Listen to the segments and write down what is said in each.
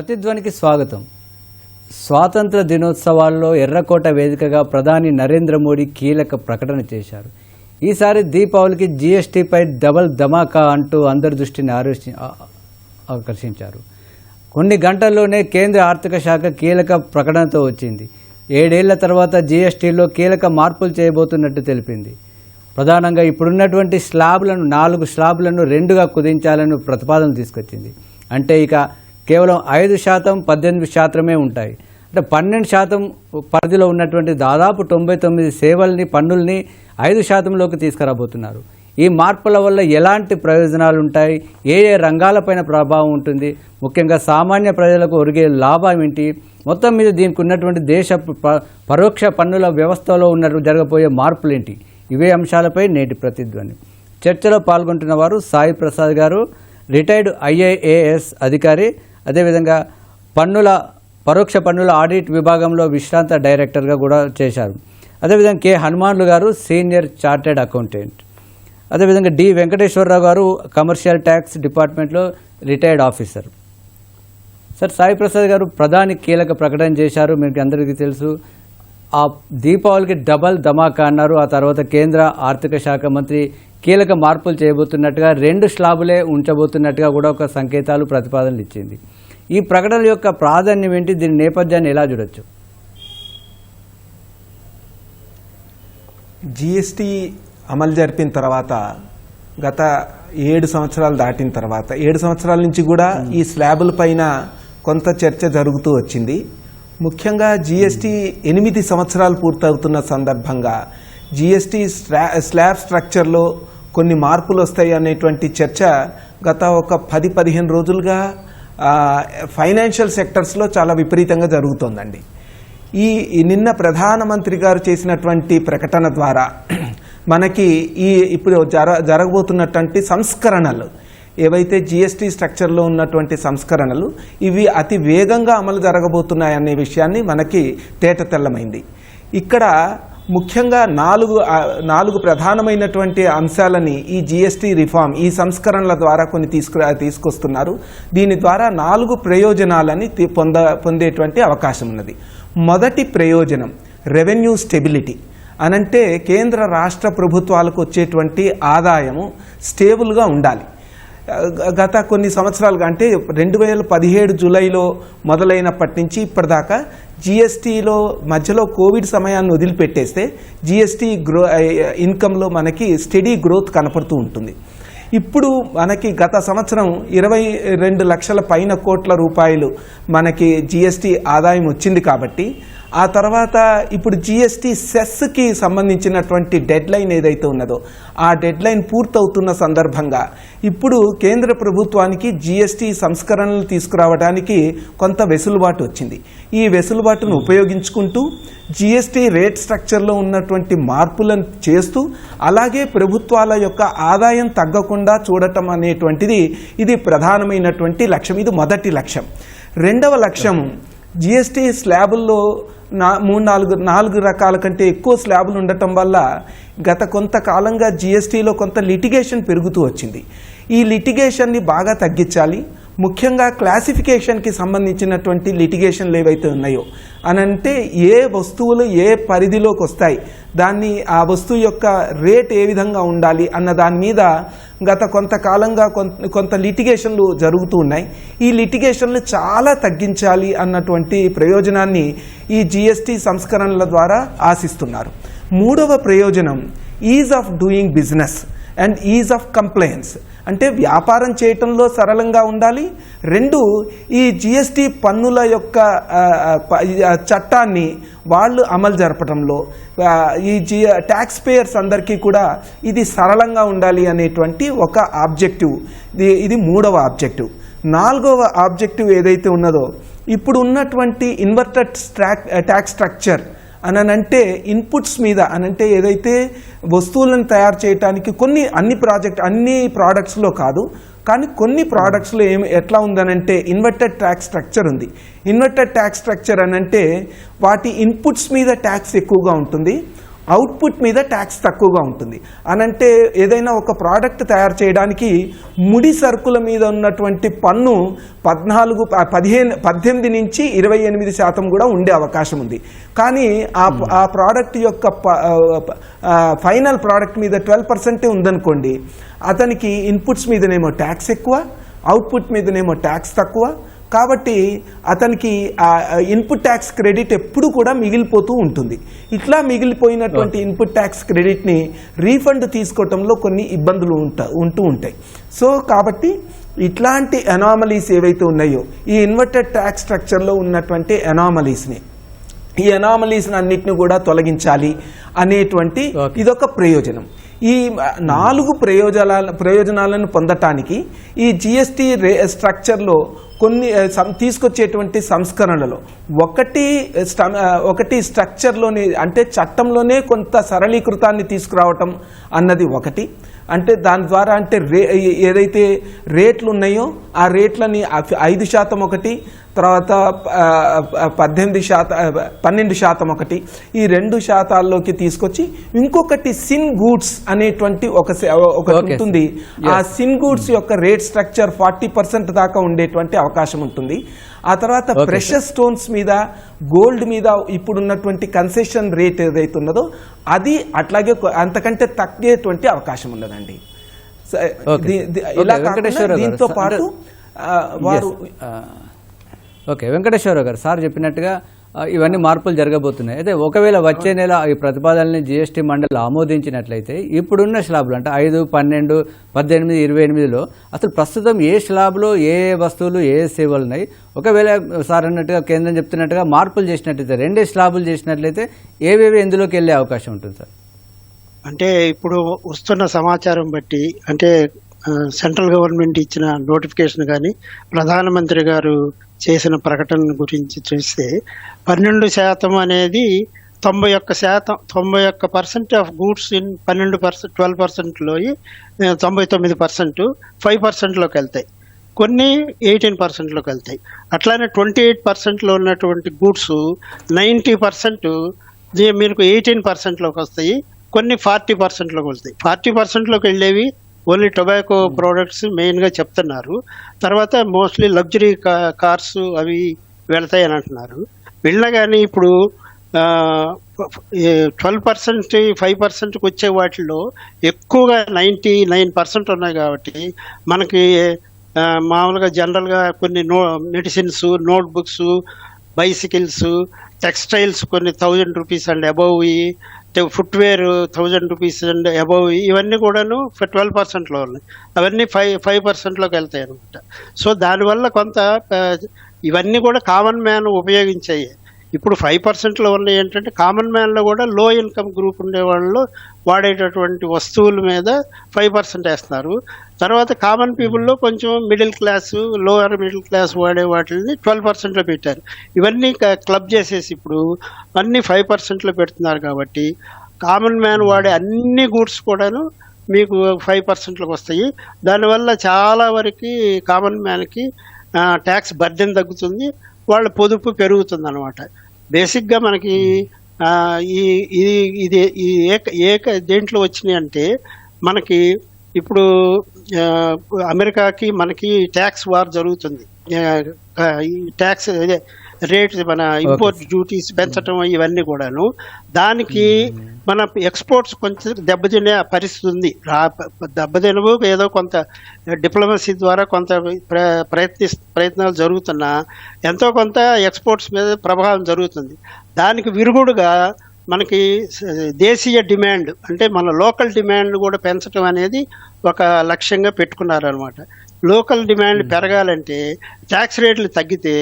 ప్రతిధ్వనికి స్వాగతం. స్వాతంత్ర దినోత్సవాల్లో ఎర్రకోట వేదికగా ప్రధాని నరేంద్ర మోడీ కీలక ప్రకటన చేశారు. ఈసారి దీపావళికి జీఎస్టీపై డబల్ ధమాకా అంటూ అందరి దృష్టిని ఆకర్షించారు. కొన్ని గంటల్లోనే కేంద్ర ఆర్థిక శాఖ కీలక ప్రకటనతో వచ్చింది. 7 ఏళ్ల తర్వాత జీఎస్టీలో కీలక మార్పులు చేయబోతున్నట్టు తెలిపింది. ప్రధానంగా ఇప్పుడున్నటువంటి 4 స్లాబ్లను 2గా కుదించాలని ప్రతిపాదన తీసుకొచ్చింది. అంటే ఇక కేవలం 5%, 18% ఉంటాయి. అంటే 12% పరిధిలో ఉన్నటువంటి దాదాపు 99 సేవల్ని, పన్నుల్ని 5%లోకి తీసుకురాబోతున్నారు. ఈ మార్పుల వల్ల ఎలాంటి ప్రయోజనాలు ఉంటాయి, ఏ రంగాలపైన ప్రభావం ఉంటుంది, ముఖ్యంగా సామాన్య ప్రజలకు ఒరిగే లాభం ఏంటి, మొత్తం మీద దీనికి ఉన్నటువంటి దేశ పరోక్ష పన్నుల వ్యవస్థలో జరగబోయే మార్పులేంటి, ఇవే అంశాలపై నేటి ప్రతిధ్వని. చర్చలో పాల్గొంటున్న వారు సాయి ప్రసాద్ గారు, రిటైర్డ్ IAS అధికారి, అదేవిధంగా పరోక్ష పన్నుల ఆడిట్ విభాగంలో విశ్రాంత డైరెక్టర్గా కూడా చేశారు. అదేవిధంగా K. హనుమాన్లు గారు, సీనియర్ చార్టెడ్ అకౌంటెంట్. అదేవిధంగా D. వెంకటేశ్వరరావు గారు, కమర్షియల్ ట్యాక్స్ డిపార్ట్మెంట్లో retired officer. Sir, Sai Prasad గారు, ప్రధాని కీలక ప్రకటన చేశారు, మీకు అందరికీ తెలుసు. ఆ దీపావళికి డబల్ ధమాకా అన్నారు. ఆ తర్వాత కేంద్ర ఆర్థిక శాఖ మంత్రి కీలక మార్పులు చేయబోతున్నట్టుగా, 2 స్లాబులే ఉంచబోతున్నట్టుగా కూడా ఒక సంకేతాలు, ప్రతిపాదనలు ఇచ్చింది. ఈ ప్రకటన యొక్క ప్రాధాన్యం ఏంటి, దీని నేపథ్యాన్ని ఎలా చూడొచ్చు? జిఎస్టీ అమలు జరిపిన తర్వాత గత 7 సంవత్సరాలు దాటిన తర్వాత 7 సంవత్సరాల నుంచి కూడా ఈ స్లాబుల పైన కొంత చర్చ జరుగుతూ వచ్చింది. ముఖ్యంగా జిఎస్టీ 8 సంవత్సరాలు పూర్తవుతున్న సందర్భంగా జిఎస్టీ స్లాబ్ స్ట్రక్చర్లో కొన్ని మార్పులు వస్తాయి అనేటువంటి చర్చ గత ఒక 10-15 రోజులుగా ఫైనాన్షియల్ సెక్టర్స్లో చాలా విపరీతంగా జరుగుతోందండి. నిన్న ప్రధానమంత్రి గారు చేసినటువంటి ప్రకటన ద్వారా మనకి ఇప్పుడు జరగబోతున్నటువంటి సంస్కరణలు ఏవైతే జిఎస్టీ స్ట్రక్చర్లో ఉన్నటువంటి సంస్కరణలు, ఇవి అతి వేగంగా అమలు జరగబోతున్నాయనే విషయాన్ని మనకి తేటతెల్లమైంది. ఇక్కడ ముఖ్యంగా 4 ప్రధానమైనటువంటి అంశాలని ఈ జిఎస్టీ రిఫార్మ్, ఈ సంస్కరణల ద్వారా కొన్ని తీసుకొస్తున్నారు. దీని ద్వారా 4 ప్రయోజనాలని పొందేటువంటి అవకాశం ఉన్నది. మొదటి ప్రయోజనం రెవెన్యూ స్టెబిలిటీ. అనంటే కేంద్ర రాష్ట్ర ప్రభుత్వాలకు వచ్చేటువంటి ఆదాయము స్టేబుల్గా ఉండాలి. గత కొన్ని సంవత్సరాలుగా, అంటే 2017 జూలైలో మొదలైనప్పటి నుంచి ఇప్పటిదాకా జిఎస్టీలో మధ్యలో కోవిడ్ సమయాన్ని వదిలిపెట్టేస్తే జిఎస్టీ ఇన్కంలో మనకి స్టెడీ గ్రోత్ కనపడుతూ ఉంటుంది. ఇప్పుడు మనకి గత సంవత్సరం 22 లక్షల పైన కోట్ల రూపాయలు మనకి జిఎస్టీ ఆదాయం వచ్చింది. కాబట్టి ఆ తర్వాత ఇప్పుడు జిఎస్టీ సెస్కి సంబంధించినటువంటి డెడ్ లైన్ ఏదైతే ఉన్నదో ఆ డెడ్ లైన్ పూర్తవుతున్న సందర్భంగా ఇప్పుడు కేంద్ర ప్రభుత్వానికి జిఎస్టీ సంస్కరణలు తీసుకురావడానికి కొంత వెసులుబాటు వచ్చింది. ఈ వెసులుబాటును ఉపయోగించుకుంటూ జిఎస్టీ రేట్ స్ట్రక్చర్లో ఉన్నటువంటి మార్పులను చేస్తూ, అలాగే ప్రభుత్వాల యొక్క ఆదాయం తగ్గకుండా చూడటం అనేటువంటిది ఇది ప్రధానమైనటువంటి లక్ష్యం. ఇది మొదటి లక్ష్యం. రెండవ లక్ష్యం, జిఎస్టీ స్లాబుల్లో 4 రకాల కంటే ఎక్కువ స్లాబులు ఉండటం వల్ల గత కొంతకాలంగా జిఎస్టీలో కొంత లిటిగేషన్ పెరుగుతూ వచ్చింది. ఈ లిటిగేషన్ని బాగా తగ్గించాలి. ముఖ్యంగా క్లాసిఫికేషన్కి సంబంధించినటువంటి లిటిగేషన్లు ఏవైతే ఉన్నాయో అనంటే ఏ వస్తువులు ఏ పరిధిలోకి వస్తాయి, దాన్ని ఆ వస్తువు యొక్క రేట్ ఏ విధంగా ఉండాలి అన్న దాని మీద గత కొంతకాలంగా కొంత లిటిగేషన్లు జరుగుతూ ఉన్నాయి. ఈ లిటిగేషన్లు చాలా తగ్గించాలి అన్నటువంటి ప్రయోజనాన్ని ఈ జిఎస్టీ సంస్కరణల ద్వారా ఆశిస్తున్నారు. మూడవ ప్రయోజనం ease of doing business and ease of compliance. అంటే వ్యాపారం చేయటంలో సరళంగా ఉండాలి. 2, ఈ జిఎస్టీ పన్నుల యొక్క చట్టాన్ని వాళ్ళు అమలు జరపడంలో ఈ ట్యాక్స్ పేయర్స్ అందరికీ కూడా ఇది సరళంగా ఉండాలి అనేటువంటి ఒక ఆబ్జెక్టివ్. ఇది మూడవ ఆబ్జెక్టివ్. 4వ ఆబ్జెక్టివ్ ఏదైతే ఉన్నదో, ఇప్పుడు ఉన్నటువంటి ఇన్వర్టెడ్ ట్యాక్స్ స్ట్రక్చర్ అనంటే ఇన్పుట్స్ మీద, అనంటే ఏదైతే వస్తువులను తయారు చేయడానికి అన్ని ప్రోడక్ట్స్లో కాదు, కానీ కొన్ని ప్రోడక్ట్స్లో ఎట్లా ఉందనంటే ఇన్వర్టెడ్ ట్యాక్స్ స్ట్రక్చర్ ఉంది. ఇన్వర్టెడ్ ట్యాక్స్ స్ట్రక్చర్ అనంటే వాటి ఇన్పుట్స్ మీద ట్యాక్స్ ఎక్కువగా ఉంటుంది, అవుట్పుట్ మీద ట్యాక్స్ తక్కువగా ఉంటుంది. అనంటే ఏదైనా ఒక ప్రోడక్ట్ తయారు చేయడానికి ముడి సరుకుల మీద ఉన్నటువంటి పన్ను 18 నుంచి 28% కూడా ఉండే అవకాశం ఉంది. కానీ ఆ ప్రోడక్ట్ యొక్క ఫైనల్ ప్రోడక్ట్ మీద 12% ఉందనుకోండి, అతనికి ఇన్పుట్స్ మీదనేమో ట్యాక్స్ ఎక్కువ, అవుట్పుట్ మీదనేమో ట్యాక్స్ తక్కువ. కాబట్టి అతనికి ఇన్పుట్ ట్యాక్స్ క్రెడిట్ ఎప్పుడు కూడా మిగిలిపోతూ ఉంటుంది. ఇట్లా మిగిలిపోయినటువంటి ఇన్పుట్ ట్యాక్స్ క్రెడిట్ని రీఫండ్ తీసుకోవటంలో కొన్ని ఇబ్బందులు ఉంటూ ఉంటాయి. సో కాబట్టి ఇట్లాంటి అనామలీస్ ఏవైతే ఉన్నాయో, ఈ ఇన్వర్టెడ్ ట్యాక్స్ స్ట్రక్చర్లో ఉన్నటువంటి ఈ అనామలీస్ని అన్నిటిని కూడా తొలగించాలి అనేటువంటి ఇదొక ప్రయోజనం. ఈ 4 ప్రయోజనాలను పొందటానికి ఈ జిఎస్టీ స్ట్రక్చర్లో కొన్ని తీసుకొచ్చేటువంటి సంస్కరణలలో ఒకటి స్ట్రక్చర్లోనే, అంటే చట్టంలోనే కొంత సరళీకృతాన్ని తీసుకురావటం అన్నది ఒకటి. అంటే దాని ద్వారా అంటే ఏదైతే రేట్లు ఉన్నాయో ఆ రేట్లని 5% ఒకటి, తర్వాత 12% ఒకటి, ఈ 2% తీసుకొచ్చి ఇంకొకటి సిన్ గూడ్స్ అనేటువంటి ఒకటి ఉంటుంది. ఆ సిన్ గూడ్స్ యొక్క రేట్ స్ట్రక్చర్ 40% దాకా ఉండేటువంటి అవకాశం ఉంటుంది. ఆ తర్వాత ప్రెషర్ స్టోన్స్ మీద, గోల్డ్ మీద ఇప్పుడున్నటువంటి కన్సెషన్ రేట్ ఏదైతే ఉన్నదో అది అట్లాగే అంతకంటే తగ్గేటువంటి అవకాశం ఉన్నదండి. ఇలా దీంతో పాటు వారు వెంకటేశ్వరరావు గారు సార్ చెప్పినట్టుగా ఇవన్నీ మార్పులు జరగబోతున్నాయి. అయితే ఒకవేళ వచ్చే నెల ఈ ప్రతిపాదనని జిఎస్టీ మండలి ఆమోదించినట్లయితే ఇప్పుడున్న స్లాబ్లు అంటే 5, 12, 18, 28లో అసలు ప్రస్తుతం ఏ స్లాబ్లో ఏ వస్తువులు ఏ సేవలు ఉన్నాయి, ఒకవేళ సార్ అన్నట్టుగా కేంద్రం చెప్తున్నట్టుగా మార్పులు చేసినట్లయితే 2 స్లాబులు చేసినట్లయితే ఏవేవి ఎందులోకి వెళ్ళే అవకాశం ఉంటుంది సార్? అంటే ఇప్పుడు వస్తున్న సమాచారం బట్టి, అంటే సెంట్రల్ గవర్నమెంట్ ఇచ్చిన నోటిఫికేషన్ కానీ ప్రధానమంత్రి గారు చేసిన ప్రకటన గురించి చూస్తే 12% అనేది 91% ఆఫ్ గూడ్స్ ఇన్ 12%లో 99% 5%లోకి వెళ్తాయి, కొన్ని 18%లోకి వెళ్తాయి. అట్లానే 28%లో ఉన్నటువంటి గూడ్స్ 90% మీకు 18%లోకి వస్తాయి, కొన్ని 40%లోకి వస్తాయి. 40%లోకి వెళ్ళేవి ఓన్లీ టొబాకో ప్రోడక్ట్స్ మెయిన్గా చెప్తున్నారు. తర్వాత మోస్ట్లీ లగ్జరీ కార్స్ అవి వెళ్తాయి అని అంటున్నారు. వెళ్ళినా కానీ ఇప్పుడు 12%, 5%కి వచ్చే వాటిల్లో ఎక్కువగా 99% ఉన్నాయి. కాబట్టి మనకి మామూలుగా జనరల్గా కొన్ని మెడిసిన్స్, నోట్బుక్స్, బైసికల్స్, టెక్స్టైల్స్ కొన్ని 1000 rupees and above, footwear 1000 rupees and above, ఇవన్నీ కూడాను 12%లో ఉన్నాయి. అవన్నీ 5%లోకి వెళ్తాయి అనమాట. సో దానివల్ల కొంత ఇవన్నీ కూడా కామన్ మ్యాన్ ఉపయోగించాయి. ఇప్పుడు 5%లో ఉన్నాయి ఏంటంటే కామన్ మ్యాన్లో కూడా లో ఇన్కమ్ గ్రూప్ ఉండే వాళ్ళు వాడేటటువంటి వస్తువుల మీద 5% వేస్తున్నారు. తర్వాత కామన్ పీపుల్లో కొంచెం middle class, lower middle class వాడే వాటిని 12%లో పెట్టారు. ఇవన్నీ క్లబ్ చేసేసి ఇప్పుడు అన్ని 5%లో పెడుతున్నారు. కాబట్టి కామన్ మ్యాన్ వాడే అన్ని గూడ్స్ కూడాను మీకు 5%లోకి వస్తాయి. దానివల్ల చాలా వరకు కామన్ మ్యాన్కి ట్యాక్స్ బర్డెన్ తగ్గుతుంది, వాళ్ళ పొదుపు పెరుగుతుంది అనమాట. బేసిక్గా మనకి ఇది దేంట్లో వచ్చినాయి అంటే, మనకి ఇప్పుడు అమెరికాకి మనకి ట్యాక్స్ వార్ జరుగుతుంది. ట్యాక్స్ రేట్, మన ఇంపోర్ట్ డ్యూటీస్ పెంచడం ఇవన్నీ కూడాను, దానికి మన ఎక్స్పోర్ట్స్ కొంచెం దెబ్బతినే పరిస్థితి ఉంది. దెబ్బతినవు ఏదో కొంత డిప్లొమసీ ద్వారా కొంత ప్రయత్నాలు జరుగుతున్నా ఎంతో కొంత ఎక్స్పోర్ట్స్ మీద ప్రభావం జరుగుతుంది. దానికి విరుగుడుగా మనకి దేశీయ డిమాండ్, అంటే మన లోకల్ డిమాండ్ కూడా పెంచడం అనేది ఒక లక్ష్యంగా పెట్టుకున్నారనమాట. లోకల్ డిమాండ్ పెరగాలంటే ట్యాక్స్ రేట్లు తగ్గితే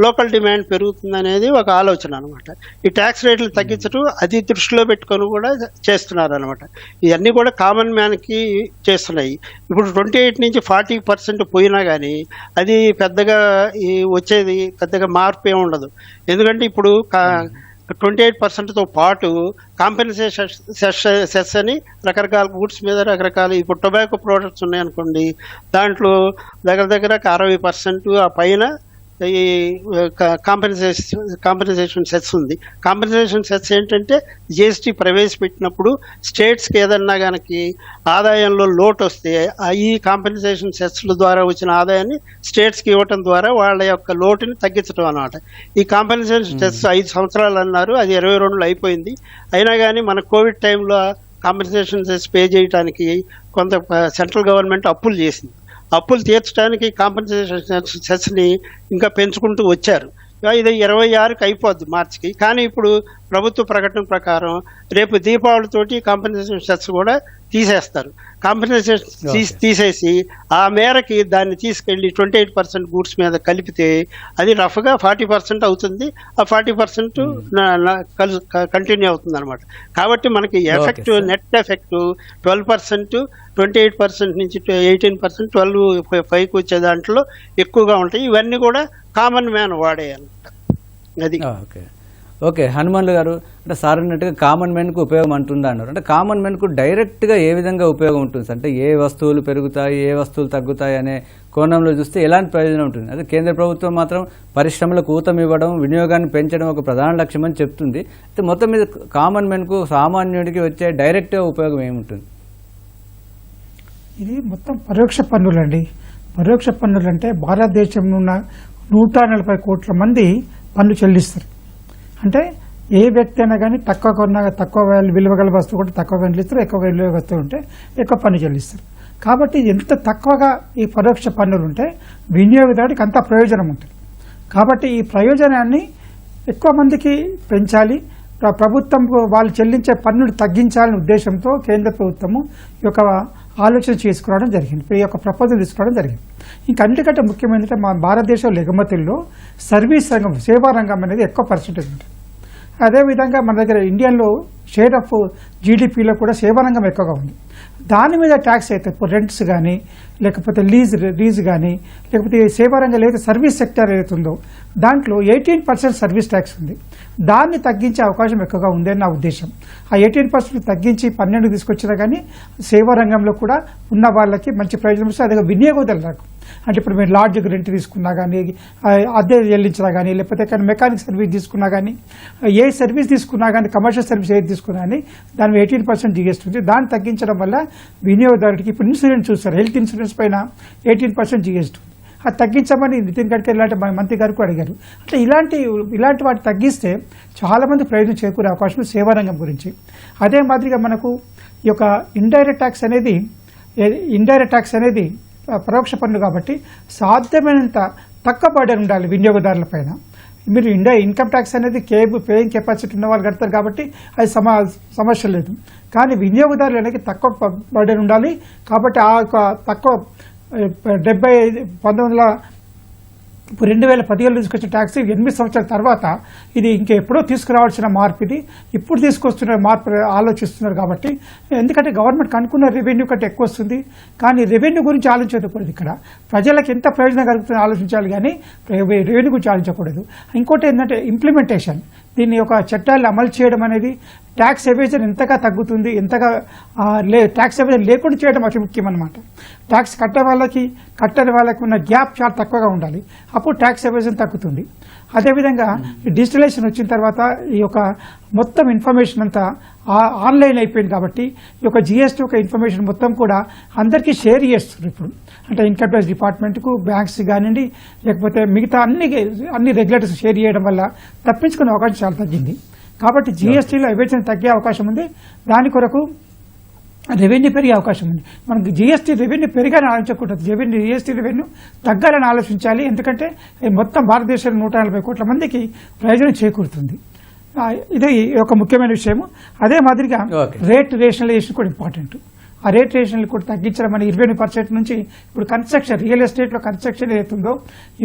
లోకల్ డిమాండ్ పెరుగుతుంది అనేది ఒక ఆలోచన అనమాట. ఈ ట్యాక్స్ రేట్లు తగ్గించడం అది దృష్టిలో పెట్టుకొని కూడా చేస్తున్నారు అనమాట. ఇవన్నీ కూడా కామన్ మ్యాన్కి చేస్తున్నాయి. ఇప్పుడు 28 నుంచి 40% పోయినా కానీ అది పెద్దగా వచ్చేది పెద్దగా మార్పు ఏమి ఉండదు. ఎందుకంటే ఇప్పుడు 28%తో పాటు కాంపెన్సేషన్ సెస్ అని రకరకాల గూడ్స్ మీద రకరకాల, ఇప్పుడు టొబాకో ప్రోడక్ట్స్ ఉన్నాయనుకోండి, దాంట్లో దగ్గర 60% ఆ పైన ఈ కాంపెన్సేషన్ సెస్ ఉంది. కాంపెన్సేషన్ సెస్ ఏంటంటే జిఎస్టీ ప్రవేశపెట్టినప్పుడు స్టేట్స్కి ఏదన్నా కనుక ఆదాయంలో లోటు వస్తే ఈ కాంపెన్సేషన్ సెస్ల ద్వారా వచ్చిన ఆదాయాన్ని స్టేట్స్కి ఇవ్వటం ద్వారా వాళ్ళ యొక్క లోటుని తగ్గించడం అన్నమాట. ఈ కాంపెన్సేషన్ సెస్ 5 సంవత్సరాలు అన్నారు, అది 22లో అయిపోయింది. అయినా కానీ మన కోవిడ్ టైంలో కాంపెన్సేషన్ సెస్ పే చేయడానికి కొంత సెంట్రల్ గవర్నమెంట్ అప్పులు చేసింది. అప్పులు తీర్చడానికి కాంపెన్సేషన్ సెస్ని ఇంకా పెంచుకుంటూ వచ్చారు. ఇది 26కి అయిపోద్ది మార్చికి. కానీ ఇప్పుడు ప్రభుత్వ ప్రకటన ప్రకారం రేపు దీపావళితోటి కాంపెన్సేషన్ సెస్ కూడా తీసేస్తారు. కాంపెన్సేషన్ తీసేసి ఆ మేరకి దాన్ని తీసుకెళ్లి 28% గూడ్స్ మీద కలిపితే అది రఫ్గా 40% అవుతుంది. ఆ 40% కంటిన్యూ అవుతుంది అనమాట. కాబట్టి మనకి ఎఫెక్ట్, నెట్ ఎఫెక్ట్ 12%, 28% నుంచి 18%, 12 వచ్చే దాంట్లో ఎక్కువగా ఉంటాయి. ఇవన్నీ కూడా కామన్ మ్యాన్ వాడేయాలన్నమాట. అది ఓకే హనుమాన్లు గారు, అంటే సార్ అన్నట్టుగా కామన్ మ్యాన్కు ఉపయోగం అంటుందా అన్నారు. అంటే కామన్ మ్యాన్కు డైరెక్ట్గా ఏ విధంగా ఉపయోగం ఉంటుంది, అంటే ఏ వస్తువులు పెరుగుతాయి, ఏ వస్తువులు తగ్గుతాయి అనే కోణంలో చూస్తే ఎలాంటి ప్రయోజనం ఉంటుంది? అదే కేంద్ర ప్రభుత్వం మాత్రం పరిశ్రమలకు ఊతం ఇవ్వడం, వినియోగాన్ని పెంచడం ఒక ప్రధాన లక్ష్యం అని చెప్తుంది. అయితే మొత్తం మీద కామన్ మ్యాన్కు, సామాన్యుడికి వచ్చే డైరెక్ట్గా ఉపయోగం ఏముంటుంది? ఇది మొత్తం పరోక్ష పన్నులండి. పరోక్ష పన్నులు అంటే భారతదేశంలో ఉన్న 140 కోట్ల మంది పన్ను చెల్లిస్తారు. అంటే ఏ వ్యక్తి అయినా కానీ తక్కువ విలువ గల వస్తువు కూడా తక్కువ చెల్లిస్తారు, ఎక్కువ విలువ వస్తువు ఉంటే ఎక్కువ పన్ను చెల్లిస్తారు. కాబట్టి ఎంత తక్కువగా ఈ పరోక్ష పన్నులు ఉంటే వినియోగదారుడికి అంత ప్రయోజనం ఉంటుంది. కాబట్టి ఈ ప్రయోజనాన్ని ఎక్కువ మందికి పెంచాలి, ప్రభుత్వం వాళ్ళు చెల్లించే పన్నులు తగ్గించాలనే ఉద్దేశంతో కేంద్ర ప్రభుత్వము ఈ యొక్క ఆలోచన చేసుకురావడం జరిగింది, ఈ యొక్క ప్రపోజల్ తీసుకురావడం జరిగింది. ఇంకన్నిటికంటే ముఖ్యమైనది మా భారతదేశంలో ఎగుమతుల్లో సర్వీస్ రంగం, సేవా రంగం అనేది ఎక్కువ పర్సెంటేజ్ ఉంటుంది. అదేవిధంగా మన దగ్గర ఇండియాలో షేర్ ఆఫ్ జీడిపిలో కూడా సేవా రంగం ఎక్కువగా ఉంది. దాని మీద ట్యాక్స్ అయితే ఇప్పుడు రెంట్స్ కానీ, లేకపోతే లీజ్ కానీ, లేకపోతే సేవా రంగం ఏదైతే సర్వీస్ సెక్టర్ ఏదైతే ఉందో దాంట్లో 18% సర్వీస్ ట్యాక్స్ ఉంది. దాన్ని తగ్గించే అవకాశం ఎక్కువగా ఉందని నా ఉద్దేశం. ఆ 18% తగ్గించి 12 తీసుకొచ్చినా కానీ సేవా రంగంలో కూడా ఉన్న వాళ్ళకి మంచి ప్రయోజనం వస్తుంది. అదే వినియోగదారులకు, అంటే ఇప్పుడు మీరు లాడ్జ్కి రెంట్ తీసుకున్నా కానీ, అద్దె చెల్లించినా కానీ, లేకపోతే మెకానిక్ సర్వీస్ తీసుకున్నా కానీ, ఏ సర్వీస్ తీసుకున్నా కానీ, కమర్షియల్ సర్వీస్ ఏది తీసుకున్నా కానీ దాని 18% జీఎస్టీ ఉంది. దాన్ని తగ్గించడం వల్ల వినియోగదారుడికి, ఇప్పుడు ఇన్సూరెన్స్ చూస్తారు, హెల్త్ ఇన్సూరెన్స్ పైన 18% జీఎస్టీ ఉంది. అది తగ్గించమని నితిన్ గడ్కరీ లాంటి మంత్రి గారికి అడిగారు. అంటే ఇలాంటి వాటి తగ్గిస్తే చాలా మంది ప్రయోజనం చేకూరే అవకాశం సేవారంగం గురించి. అదే మాదిరిగా మనకు ఈ యొక్క ఇండైరెక్ట్ ట్యాక్స్ అనేది పరోక్ష పన్ను కాబట్టి సాధ్యమైనంత తక్కువ బర్డెన్ ఉండాలి వినియోగదారుల పైన. మీరు ఇన్కమ్ ట్యాక్స్ అనేది పేయింగ్ కెపాసిటీ ఉన్న వాళ్ళు కడతారు కాబట్టి అది సమస్య లేదు. కానీ వినియోగదారులు అనేది తక్కువ బర్డెన్ ఉండాలి. కాబట్టి ఆ తక్కువ 2017 తీసుకొచ్చిన ట్యాక్స్ 8 సంవత్సరాల తర్వాత ఇది ఇంకెప్పుడో తీసుకురావాల్సిన మార్పు, ఇది ఇప్పుడు తీసుకొస్తున్న మార్పు ఆలోచిస్తున్నారు. కాబట్టి ఎందుకంటే గవర్నమెంట్ అనుకున్న రెవెన్యూ కంటే ఎక్కువ వస్తుంది, కానీ రెవెన్యూ గురించి ఆలోచించకూడదు. ఇక్కడ ప్రజలకు ఎంత ప్రయోజనం కలుగుతుందో ఆలోచించాలి, కానీ రెవెన్యూ గురించి ఆలోచించకూడదు. ఇంకోటి ఏంటంటే ఇంప్లిమెంటేషన్, దీన్ని ఒక చట్టాలను అమలు చేయడం అనేది, ట్యాక్స్ ఎవేజన్ ఎంతగా తగ్గుతుంది, ఎంతగా ట్యాక్స్ ఎవేజన్ లేకుండా చేయడం అతి ముఖ్యం అన్నమాట. ట్యాక్స్ కట్టని వాళ్ళకి ఉన్న గ్యాప్ చాలా తక్కువగా ఉండాలి, అప్పుడు ట్యాక్స్ ఎవేజన్ తగ్గుతుంది. అదేవిధంగా డిజిటలైజేషన్ వచ్చిన తర్వాత ఈ యొక్క మొత్తం ఇన్ఫర్మేషన్ అంతా ఆన్లైన్ అయిపోయింది. కాబట్టి ఈ యొక్క జిఎస్టీ యొక్క ఇన్ఫర్మేషన్ మొత్తం కూడా అందరికీ షేర్ చేస్తున్నారు ఇప్పుడు. అంటే ఇన్కమ్ ట్యాక్స్ డిపార్ట్మెంట్కు, బ్యాంక్స్ కానివ్వండి, లేకపోతే మిగతా అన్ని రెగ్యులేటర్స్ షేర్ చేయడం వల్ల తప్పించుకునే అవకాశం చాలా తగ్గింది. కాబట్టి జిఎస్టీలో ఎవేజన్ తగ్గే అవకాశం ఉంది. దాని కొరకు రెవెన్యూ పెరిగే అవకాశం ఉంది. మనకు జిఎస్టీ రెవెన్యూ పెరిగాలని ఆలోచించకూడదు, జిఎస్టీ రెవెన్యూ తగ్గాలని ఆలోచించాలి. ఎందుకంటే మొత్తం భారతదేశంలో 140 కోట్ల మందికి ప్రయోజనం చేకూరుతుంది. ఇది ఒక ముఖ్యమైన విషయం. అదే మాదిరిగా రేట్ రేషనలైజేషన్ కూడా ఇంపార్టెంట్. ఆ రేట్ రేషన్ కూడా తగ్గించడం అని 20% నుంచి ఇప్పుడు కన్స్ట్రక్షన్, రియల్ ఎస్టేట్లో కన్స్ట్రక్షన్ ఏదైతుందో,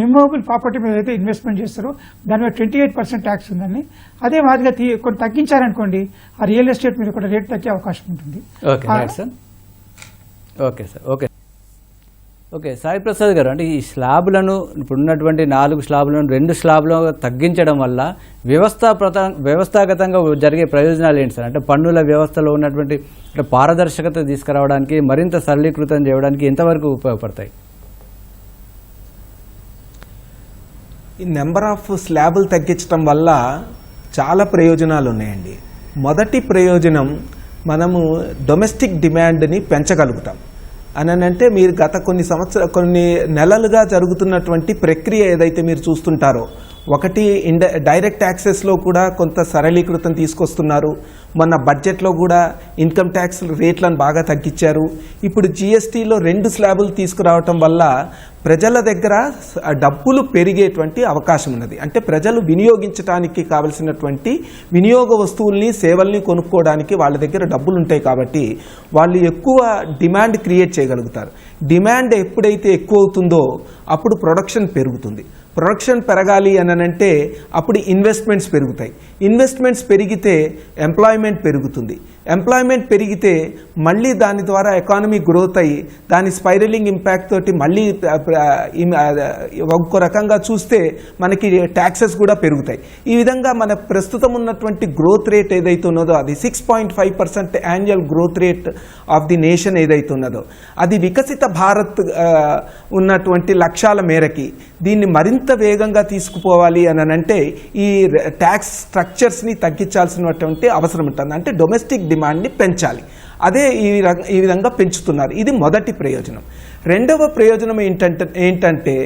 ఇమ్మూవబుల్ ప్రాపర్టీ మీద అయితే ఇన్వెస్ట్మెంట్ చేస్తారో దాని మీద 28% ట్యాక్స్ ఉందని. అదే మాదిరిగా కొన్ని తగ్గించారనుకోండి, ఆ రియల్ ఎస్టేట్ మీద కూడా రేట్ తగ్గే అవకాశం ఉంటుంది. ఓకే సాయి ప్రసాద్ గారు, అంటే ఈ స్లాబులను ఇప్పుడున్నటువంటి 4 స్లాబులను 2 స్లాబులను తగ్గించడం వల్ల వ్యవస్థాగతంగా జరిగే ప్రయోజనాలు ఏంటి సార్? అంటే పన్నుల వ్యవస్థలో ఉన్నటువంటి పారదర్శకత తీసుకురావడానికి, మరింత సరళీకృతం చేయడానికి ఎంతవరకు ఉపయోగపడతాయి? ఈ నెంబర్ ఆఫ్ స్లాబులు తగ్గించడం వల్ల చాలా ప్రయోజనాలు ఉన్నాయండి. మొదటి ప్రయోజనం, మనము డొమెస్టిక్ డిమాండ్ని పెంచగలుగుతాం. అంటే మీరు గత కొన్ని నెలలుగా జరుగుతున్నటువంటి ప్రక్రియ ఏదైతే మీరు చూస్తుంటారో, ఒకటి డైరెక్ట్ ట్యాక్సెస్లో కూడా కొంత సరళీకృతం తీసుకొస్తున్నారు. మొన్న బడ్జెట్లో కూడా ఇన్కమ్ ట్యాక్స్ రేట్లను బాగా తగ్గించారు. ఇప్పుడు జిఎస్టీలో 2 స్లాబులు తీసుకురావటం వల్ల ప్రజల దగ్గర డబ్బులు పెరిగేటువంటి అవకాశం ఉన్నది. అంటే ప్రజలు వినియోగించడానికి కావలసినటువంటి వినియోగ వస్తువుల్ని సేవల్ని కొనుక్కోవడానికి వాళ్ళ దగ్గర డబ్బులు ఉంటాయి కాబట్టి వాళ్ళు ఎక్కువ డిమాండ్ క్రియేట్ చేయగలుగుతారు. డిమాండ్ ఎప్పుడైతే ఎక్కువ అవుతుందో అప్పుడు ప్రొడక్షన్ పెరుగుతుంది. ప్రొడక్షన్ పెరగాలి అంటే అప్పుడు ఇన్వెస్ట్మెంట్స్ పెరుగుతాయి. ఇన్వెస్ట్మెంట్స్ పెరిగితే ఎంప్లాయ్మెంట్ పెరుగుతుంది. ఎంప్లాయ్మెంట్ పెరిగితే మళ్ళీ దాని ద్వారా ఎకానమీ గ్రోత్ అయ్యి దాని స్పైరలింగ్ ఇంపాక్ట్ తోటి మళ్ళీ ఒక రకంగా చూస్తే మనకి ట్యాక్సెస్ కూడా పెరుగుతాయి. ఈ విధంగా మన ప్రస్తుతం ఉన్నటువంటి గ్రోత్ రేట్ ఏదైతే ఉన్నదో అది 6.5% annual growth rate of the nation ఏదైతే ఉన్నదో అది వికసిత భారత్ ఉన్నటువంటి లక్ష్యాల మేరకి దీన్ని మరింత వేగంగా తీసుకుపోవాలి అంటే ఈ ట్యాక్స్ స్ట్రక్చర్స్ని తగ్గించాల్సినటువంటి అవసరం ఉంటుంది. అంటే డొమెస్టిక్ డిమాండ్ని పెంచాలి. అదే ఈ విధంగా పెంచుతున్నారు. ఇది మొదటి ప్రయోజనం. రెండవ ప్రయోజనం ఏంటంటే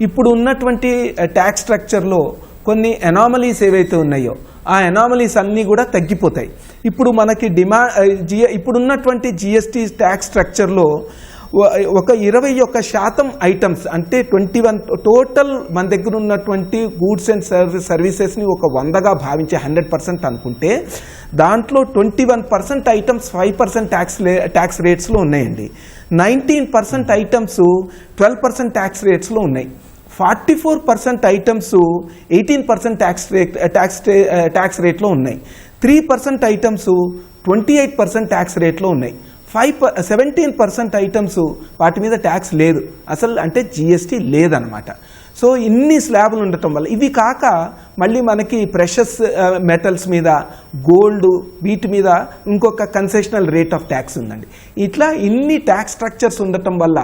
ఇప్పుడు ఉన్నటువంటి ట్యాక్స్ స్ట్రక్చర్లో కొన్ని అనామలీస్ ఏవైతే ఉన్నాయో ఆ అనామలీస్ అన్నీ కూడా తగ్గిపోతాయి. ఇప్పుడు మనకి ఇప్పుడున్నటువంటి జిఎస్టీ ట్యాక్స్ స్ట్రక్చర్లో ఒక 21% ఐటమ్స్ అంటే 21 టోటల్ మన దగ్గర ఉన్నటువంటి గూడ్స్ అండ్ సర్వీసెస్ని ఒక 100గా భావించే 100% అనుకుంటే దాంట్లో 21% ఐటమ్స్ 5% ట్యాక్స్ రేట్స్లో ఉన్నాయండి. 19% ఐటమ్స్ 12% ట్యాక్స్ రేట్స్లో ఉన్నాయి. 44% ఐటమ్స్ 18% ట్యాక్స్ రేట్లో ఉన్నాయి. 3% ఐటమ్స్ 28% ట్యాక్స్ రేట్లో ఉన్నాయి. 17% ఐటమ్స్ వాటి మీద ట్యాక్స్ లేదు అసలు, అంటే జిఎస్టీ లేదనమాట. సో ఇన్ని స్లాబులు ఉండటం వల్ల ఇవి కాక మళ్ళీ మనకి ప్రెషస్ మెటల్స్ మీద, గోల్డ్, వీటి మీద ఇంకొక కన్సెషనల్ రేట్ ఆఫ్ ట్యాక్స్ ఉందండి. ఇట్లా ఇన్ని ట్యాక్స్ స్ట్రక్చర్స్ ఉండటం వల్ల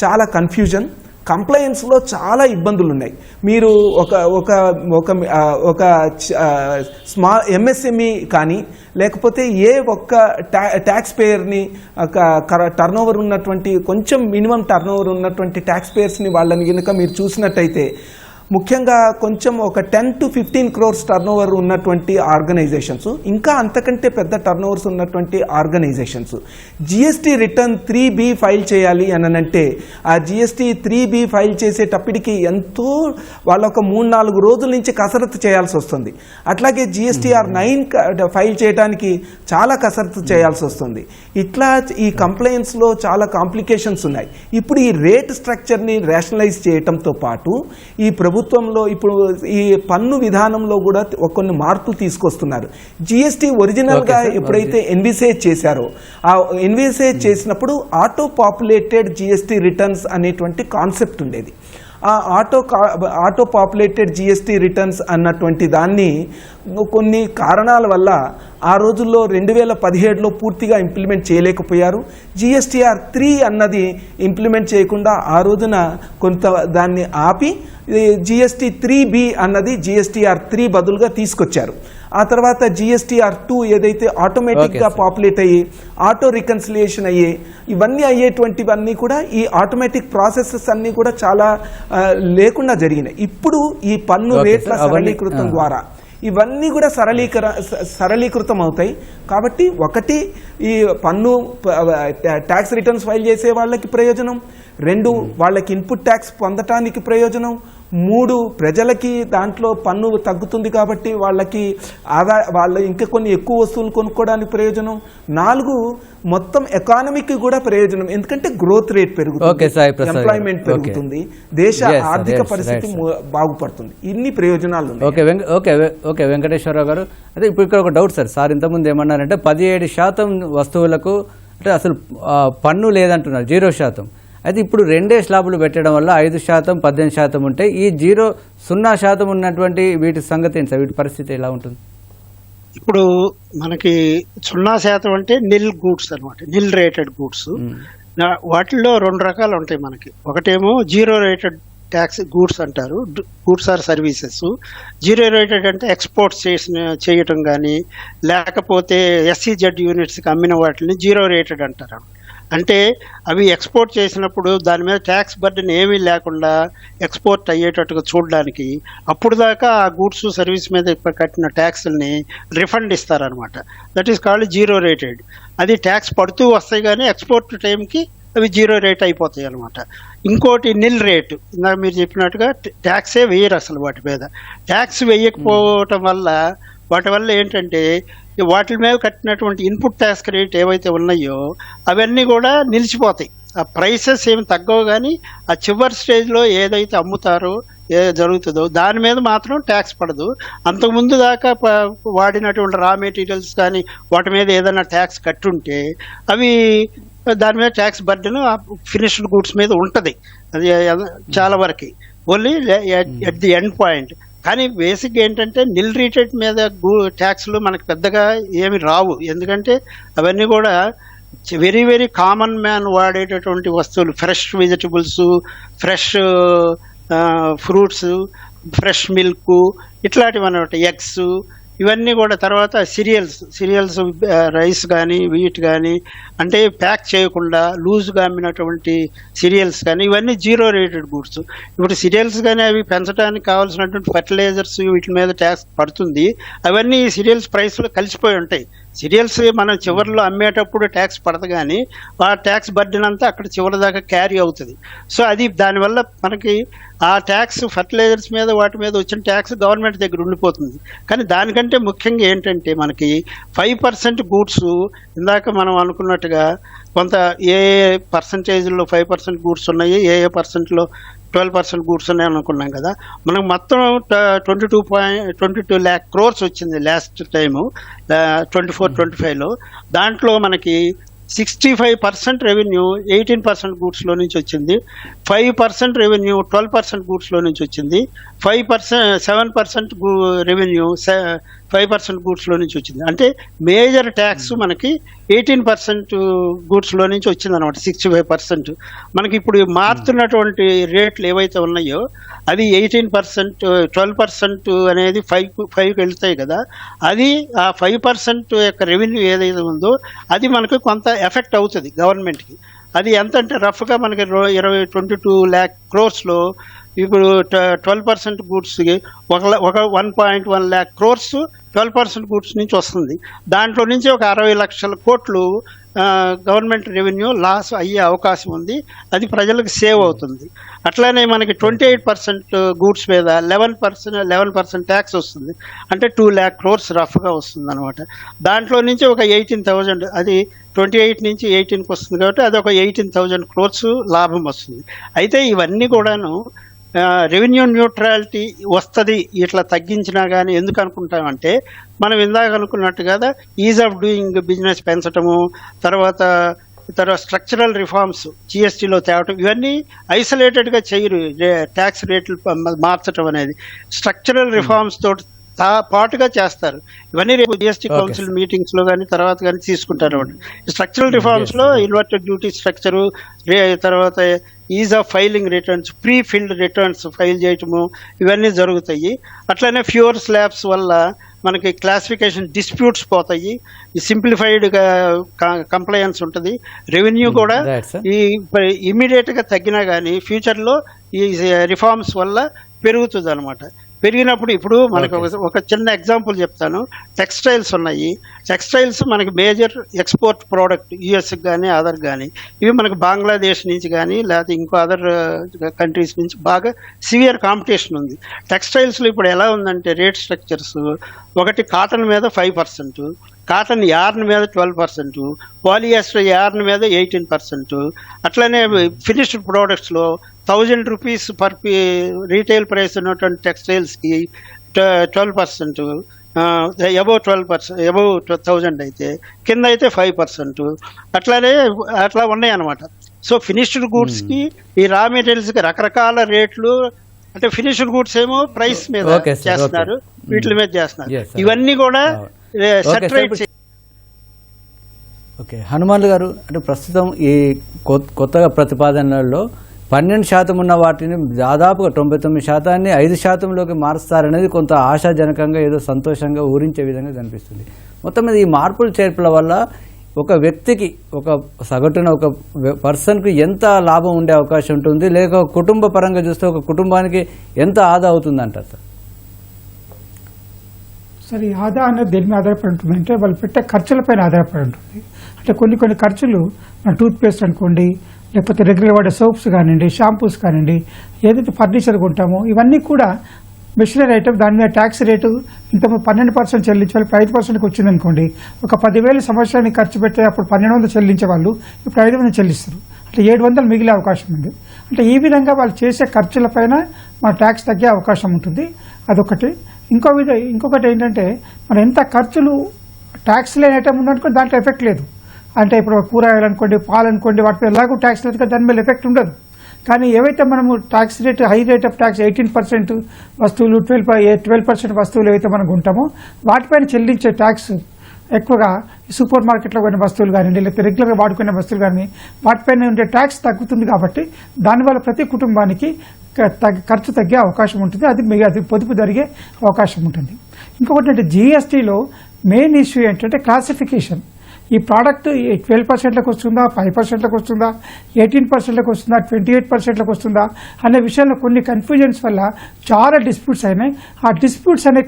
చాలా కన్ఫ్యూజన్, కంప్లైన్స్లో చాలా ఇబ్బందులు ఉన్నాయి. మీరు ఒక స్మాల్ ఎంఎస్ఎంఈ కానీ లేకపోతే ఒక్క ట్యాక్స్ పేయర్ని టర్న్ ఓవర్ ఉన్నటువంటి కొంచెం మినిమం టర్న్ ఓవర్ ఉన్నటువంటి ట్యాక్స్ పేయర్స్ని వాళ్ళని కనుక మీరు చూసినట్టయితే ముఖ్యంగా కొంచెం ఒక 10 to 15 crores టర్న్ ఓవర్ ఉన్నటువంటి ఆర్గనైజేషన్స్, ఇంకా అంతకంటే పెద్ద టర్న్ ఓవర్స్ ఉన్నటువంటి organizations GST return 3B file చేయాలి అంటే ఆ జిఎస్టీ 3B ఫైల్ చేసేటప్పటికి ఎంతో వాళ్ళ ఒక 3-4 రోజుల నుంచి కసరత్తు చేయాల్సి వస్తుంది. అట్లాగే జిఎస్టీఆర్ 9 ఫైల్ చేయడానికి చాలా కసరత్తు చేయాల్సి వస్తుంది. ఇట్లా ఈ కంప్లైంట్స్లో చాలా కాంప్లికేషన్స్ ఉన్నాయి. ఇప్పుడు ఈ రేట్ స్ట్రక్చర్ని రేషనలైజ్ చేయటంతో పాటు ఈ ప్రభుత్వంలో ఇప్పుడు ఈ పన్ను విధానంలో కూడా కొన్ని మార్పులు తీసుకొస్తున్నారు. జిఎస్టీ ఒరిజినల్గా ఎప్పుడైతే ఎన్విసేజ్ చేశారో ఆ ఎన్విసేజ్ చేసినప్పుడు ఆటో పాపులేటెడ్ జిఎస్టీ రిటర్న్స్ అనేటువంటి కాన్సెప్ట్ ఉండేది. ఆ ఆటో పాపులేటెడ్ జిఎస్టీ రిటర్న్స్ అన్నటువంటి దాన్ని కొన్ని కారణాల వల్ల ఆ రోజుల్లో 2017లో పూర్తిగా ఇంప్లిమెంట్ చేయలేకపోయారు. జిఎస్టీఆర్ 3 అన్నది ఇంప్లిమెంట్ చేయకుండా ఆ రోజున కొంత దాన్ని ఆపి జిఎస్టీ 3B అన్నది జిఎస్టీఆర్ 3 బదులుగా తీసుకొచ్చారు. ఆ తర్వాత జిఎస్టీఆర్ 2 ఏదైతే ఆటోమేటిక్గా పాపులేట్ అయ్యి ఆటో రికన్సిలియేషన్ అయ్యి ఇవన్నీ అయ్యేటువంటివన్నీ కూడా ఈ ఆటోమేటిక్ ప్రాసెసెస్ అన్నీ కూడా చాలా లేకుండా జరిగినాయి. ఇప్పుడు ఈ పన్ను రేట్ల సరళీకృతం ద్వారా ఇవన్నీ కూడా సరళీకృతం అవుతాయి. కాబట్టి ఒకటి ఈ పన్ను ట్యాక్స్ రిటర్న్స్ ఫైల్ చేసే వాళ్ళకి ప్రయోజనం, 2 వాళ్ళకి ఇన్పుట్ ట్యాక్స్ పొందటానికి ప్రయోజనం, 3 ప్రజలకి దాంట్లో పన్ను తగ్గుతుంది కాబట్టి వాళ్ళకి వాళ్ళ ఇంకా కొన్ని ఎక్కువ వస్తువులు కొనుక్కోవడానికి ప్రయోజనం, 4 మొత్తం ఎకానమీకి కూడా ప్రయోజనం, ఎందుకంటే గ్రోత్ రేట్ పెరుగుతుంది, ఎంప్లాయ్మెంట్ పెరుగుతుంది, దేశ ఆర్థిక పరిస్థితి బాగుపడుతుంది. ఇన్ని ప్రయోజనాలు ఉన్నాయి. ఓకే వెంకటేశ్వరరావు గారు, అదే ఇప్పుడు ఇక్కడ ఒక డౌట్ సార్ ఇంతకుముందు ఏమన్నారంటే 17% వస్తువులకు అంటే అసలు పన్ను లేదంటున్నారు, 0%. అయితే ఇప్పుడు 2 స్లాబులు పెట్టడం వల్ల 5%, 18% ఉంటాయి. ఈ 0% ఉన్నటువంటి వీటి సంగతి ఏంటి సార్, వీటి పరిస్థితి ఎలా ఉంటుంది? ఇప్పుడు మనకి 0% అంటే నిల్ గూడ్స్ అనమాట, నిల్ రేటెడ్ గూడ్స్. వాటిల్లో 2 రకాలు ఉంటాయి మనకి. ఒకటేమో 0 రేటెడ్ ట్యాక్స్ గూడ్స్ అంటారు, goods or services. Zero rated అంటే ఎక్స్పోర్ట్ చేయటం కానీ లేకపోతే SEZ యూనిట్స్కి అమ్మిన వాటిని జీరో రేటెడ్ అంటారు. అంటే అవి ఎక్స్పోర్ట్ చేసినప్పుడు దాని మీద ట్యాక్స్ బర్డెన్ ఏమీ లేకుండా ఎక్స్పోర్ట్ అయ్యేటట్టుగా చూడడానికి అప్పుడు దాకా ఆ గూడ్స్ సర్వీస్ మీద ఇప్పుడు కట్టిన ట్యాక్స్ని రిఫండ్ ఇస్తారనమాట. That is called zero rated. అది ట్యాక్స్ పడుతూ వస్తాయి కానీ ఎక్స్పోర్ట్ టైంకి అవి జీరో రేట్ అయిపోతాయి అనమాట. ఇంకోటి నిల్ రేటు, ఇందాక మీరు చెప్పినట్టుగా ట్యాక్సే వేయరు అసలు వాటి మీద. ట్యాక్స్ వేయకపోవటం వల్ల వాటి వల్ల ఏంటంటే వాటి మీద కట్టినటువంటి ఇన్పుట్ ట్యాక్స్ క్రెడిట్ ఏవైతే ఉన్నాయో అవన్నీ కూడా నిలిచిపోతాయి. ఆ ప్రైసెస్ ఏమి తగ్గవు కానీ ఆ చివరి స్టేజ్లో ఏదైతే అమ్ముతారో జరుగుతుందో దాని మీద మాత్రం ట్యాక్స్ పడదు. అంతకుముందు దాకా వాడినటువంటి రా మెటీరియల్స్ కానీ వాటి మీద ఏదైనా ట్యాక్స్ కట్టుంటే అవి దాని మీద ట్యాక్స్ బర్డెన్ ఫినిష్డ్ గూడ్స్ మీద ఉంటుంది. అది చాలా వరకు only at the end point. కానీ బేసిక్ ఏంటంటే నిల్ రేటెడ్ మీద ట్యాక్స్లు మనకు పెద్దగా ఏమి రావు. ఎందుకంటే అవన్నీ కూడా వెరీ వెరీ కామన్ మ్యాన్ వాడేటటువంటి వస్తువులు, fresh vegetables, fresh fruits, fresh milk, ఇట్లాంటివి అన్నమాట, ఎగ్స్, ఇవన్నీ కూడా. తర్వాత సిరియల్స్ రైస్ కానీ వీట్ కానీ అంటే ప్యాక్ చేయకుండా లూజ్గా అమ్మినటువంటి సిరియల్స్ కానీ ఇవన్నీ జీరో రేటెడ్ గూడ్స్. ఇప్పుడు సిరియల్స్ కానీ అవి పెంచడానికి కావాల్సినటువంటి ఫర్టిలైజర్స్ వీటి మీద ట్యాక్స్ పడుతుంది. అవన్నీ సిరియల్స్ ప్రైస్లో కలిసిపోయి ఉంటాయి. సిరియల్స్ మనం చివరిలో అమ్మేటప్పుడు ట్యాక్స్ పడదు కానీ ఆ ట్యాక్స్ బర్డెన్ అంతా అక్కడ చివరి దాకా క్యారీ అవుతుంది. సో అది దానివల్ల మనకి ఆ ట్యాక్స్ ఫర్టిలైజర్స్ మీద వాటి మీద వచ్చిన ట్యాక్స్ గవర్నమెంట్ దగ్గర ఉండిపోతుంది. కానీ దానికంటే ముఖ్యంగా ఏంటంటే మనకి 5% గూడ్స్, ఇందాక మనం అనుకున్నట్టుగా కొంత ఏ పర్సంటేజ్లో 5% గూడ్స్ ఉన్నాయి, ఏ పర్సెంట్లో 12% గూడ్స్ ఉన్నాయి అనుకున్నాం కదా. మనకు మొత్తం 22 lakh crores వచ్చింది లాస్ట్ టైము 24-25లో. దాంట్లో మనకి 65% రెవెన్యూ 18% గూడ్స్లో నుంచి వచ్చింది, 5% రెవెన్యూ 12% గూడ్స్లో నుంచి వచ్చింది, 7% రెవెన్యూ 5% గూడ్స్లో నుంచి వచ్చింది. అంటే మేజర్ ట్యాక్స్ మనకి 18% గూడ్స్లో నుంచి వచ్చింది అనమాట. 65% మనకి ఇప్పుడు మారుతున్నటువంటి రేట్లు ఏవైతే ఉన్నాయో అవి 18%, 12% అనేది 5కి వెళ్తాయి కదా. అది ఆ 5% యొక్క రెవెన్యూ ఏదైతే ఉందో అది మనకు కొంత ఎఫెక్ట్ అవుతుంది గవర్నమెంట్కి. అది ఎంత అంటే రఫ్గా మనకి 22 lakh crores ఇప్పుడు 12% గూడ్స్కి ఒక 1.1 lakh crores 12% గూడ్స్ నుంచి వస్తుంది. దాంట్లో నుంచి ఒక 60 లక్షల కోట్లు గవర్నమెంట్ రెవెన్యూ లాస్ అయ్యే అవకాశం ఉంది. అది ప్రజలకు సేవ్ అవుతుంది. అట్లానే మనకి 28% గూడ్స్ మీద 11% ట్యాక్స్ వస్తుంది. అంటే 2 lakh crores రఫ్గా వస్తుంది అనమాట. దాంట్లో నుంచి ఒక 18,000, అది 28 నుంచి 18కి వస్తుంది కాబట్టి అది ఒక 18,000 crores లాభం వస్తుంది. అయితే ఇవన్నీ కూడాను రెవెన్యూ న్యూట్రాలిటీ వస్తుంది ఇట్లా తగ్గించినా కానీ. ఎందుకు అనుకుంటామంటే మనం ఇందాక అనుకున్నట్టు కదా, ఈజ్ ఆఫ్ డూయింగ్ బిజినెస్ పెంచటము, తర్వాత స్ట్రక్చరల్ రిఫార్మ్స్ GSTలో తేవటం, ఇవన్నీ ఐసోలేటెడ్గా చేయరు. ట్యాక్స్ రేట్లు మార్చడం అనేది స్ట్రక్చరల్ రిఫార్మ్స్ తోటి పాటుగా చేస్తారు. ఇవన్నీ రేపు GST కౌన్సిల్ మీటింగ్స్ లో కానీ తర్వాత కానీ తీసుకుంటారు. స్ట్రక్చరల్ రిఫార్మ్స్ లో ఇన్వర్టెడ్ డ్యూటీ స్ట్రక్చరు, తర్వాత ease of filing returns, pre filled returns file చేయటము, ఇవన్నీ జరుగుతాయి. అట్లనే ఫ్యూర్ స్లాబ్స్ వల్ల మనకి క్లాసిఫికేషన్ డిస్ప్యూట్స్ పోతాయి, సింప్లిఫైడ్గా కంప్లయన్స్ ఉంటుంది. రెవెన్యూ కూడా ఈ ఇమీడియట్గా తగ్గినా కానీ ఫ్యూచర్లో ఈ రిఫార్మ్స్ వల్ల పెరుగుతుంది అనమాట. పెరిగినప్పుడు ఇప్పుడు మనకు ఒక చిన్న ఎగ్జాంపుల్ చెప్తాను. టెక్స్టైల్స్ ఉన్నాయి. టెక్స్టైల్స్ మనకి మేజర్ ఎక్స్పోర్ట్ ప్రోడక్ట్, యుఎస్కి కానీ అదర్ కానీ. ఇవి మనకు బంగ్లాదేశ్ నుంచి కానీ లేకపోతే ఇంకో అదర్ కంట్రీస్ నుంచి బాగా సివియర్ కాంపిటీషన్ ఉంది. టెక్స్టైల్స్లో ఇప్పుడు ఎలా ఉందంటే రేట్ స్ట్రక్చర్స్, ఒకటి కాటన్ మీద 5%, కాటన్ యార్న్ మీద 12%, పాలియస్టర్ యార్న్ మీద 18%, అట్లనే ఫినిష్డ్ ప్రోడక్ట్స్లో 1000 రూపీస్ పర్ రీటైల్ ప్రైస్ ఉన్నటువంటి టెక్స్టైల్స్కి 12%, అబౌవ్ 1000 అయితే కింద అయితే 5%, అట్లా ఉన్నాయి అన్నమాట. సో ఫినిష్డ్ గూడ్స్కి ఈ రా మెటీరియల్స్కి రకరకాల రేట్లు. అంటే ఫినిష్డ్ గూడ్స్ ఏమో ప్రైస్ మీద చేస్తున్నారు, వీటి మీద చేస్తున్నారు. ఇవన్నీ కూడా ఓకే. హనుమాన్లు గారు, అంటే ప్రస్తుతం ఈ కొత్తగా ప్రతిపాదనలలో 12% ఉన్న వాటిని దాదాపుగా 99% 5%లోకి మారుస్తారనేది కొంత ఆశాజనకంగా ఏదో సంతోషంగా ఊరించే విధంగా కనిపిస్తుంది. మొత్తం మీద ఈ మార్పులు చేర్పుల వల్ల ఒక వ్యక్తికి, ఒక సగటున ఒక పర్సన్కి ఎంత లాభం ఉండే అవకాశం ఉంటుంది, లేక కుటుంబ పరంగా చూస్తే ఒక కుటుంబానికి ఎంత ఆదా అవుతుందంటారు సార్? సరే, ఆదా అనేది దేని మీద ఆధారపడి ఉంటుంది అంటే వాళ్ళు పెట్టే ఖర్చులపైన ఆధారపడి ఉంటుంది. అంటే కొన్ని ఖర్చులు, మన టూత్ పేస్ట్ అనుకోండి, లేకపోతే రెగ్యులర్ వాడే సోప్స్ కానివ్వండి, షాంపూస్ కానివ్వండి, ఏదైతే ఫర్నిచర్ కొంటామో ఇవన్నీ కూడా మెషినరీ ఐటమ్. దాని మీద ట్యాక్స్ రేటు ఇంతకుముందు 12% చెల్లించాలి, 5%కి వచ్చిందనుకోండి. ఒక 10,000 సంవత్సరానికి ఖర్చు పెట్టే అప్పుడు 1,200 చెల్లించే వాళ్ళు ఇప్పుడు 500 చెల్లిస్తారు. అంటే 700 మిగిలే అవకాశం ఉంది. అంటే ఈ విధంగా వాళ్ళు చేసే ఖర్చులపైన మన ట్యాక్స్ తగ్గే అవకాశం ఉంటుంది. అదొకటి. ఇంకొకటి ఏంటంటే మనం ఎంత ఖర్చులు ట్యాక్స్ లేని ఐటమ్ ఉందనుకోండి దాంట్లో ఎఫెక్ట్ లేదు. అంటే ఇప్పుడు కూరగాయలు అనుకోండి, పాలు అనుకోండి, వాటిపై ఎలాగో ట్యాక్స్ లేదు కదా, దాని మీద ఎఫెక్ట్ ఉండదు. కానీ ఏవైతే మనము tax rate, high rate of tax 18% వస్తువులు, 12% వస్తువులు ఏవైతే మనం ఉంటామో వాటిపైన చెల్లించే ట్యాక్స్ ఎక్కువగా సూపర్ మార్కెట్లో కొన్ని వస్తువులు కానివ్వండి, లేకపోతే రెగ్యులర్గా వాడుకునే వస్తువులు కానీ వాటిపైన ఉండే ట్యాక్స్ తగ్గుతుంది. కాబట్టి దానివల్ల ప్రతి కుటుంబానికి ఖర్చు తగ్గే అవకాశం ఉంటుంది. అది పొదుపు జరిగే అవకాశం ఉంటుంది. ఇంకొకటి అంటే జీఎస్టీలో మెయిన్ ఇష్యూ ఏంటంటే క్లాసిఫికేషన్. ఈ ప్రోడక్ట్ 12%లకు వస్తుందా, 5%లకు వస్తుందా, 18%లకు వస్తుందా, 28%లకు వస్తుందా అనే విషయంలో కొన్ని కన్ఫ్యూజన్స్ వల్ల చాలా డిస్ప్యూట్స్ అయినాయి. ఆ డిస్ప్యూట్స్ అనే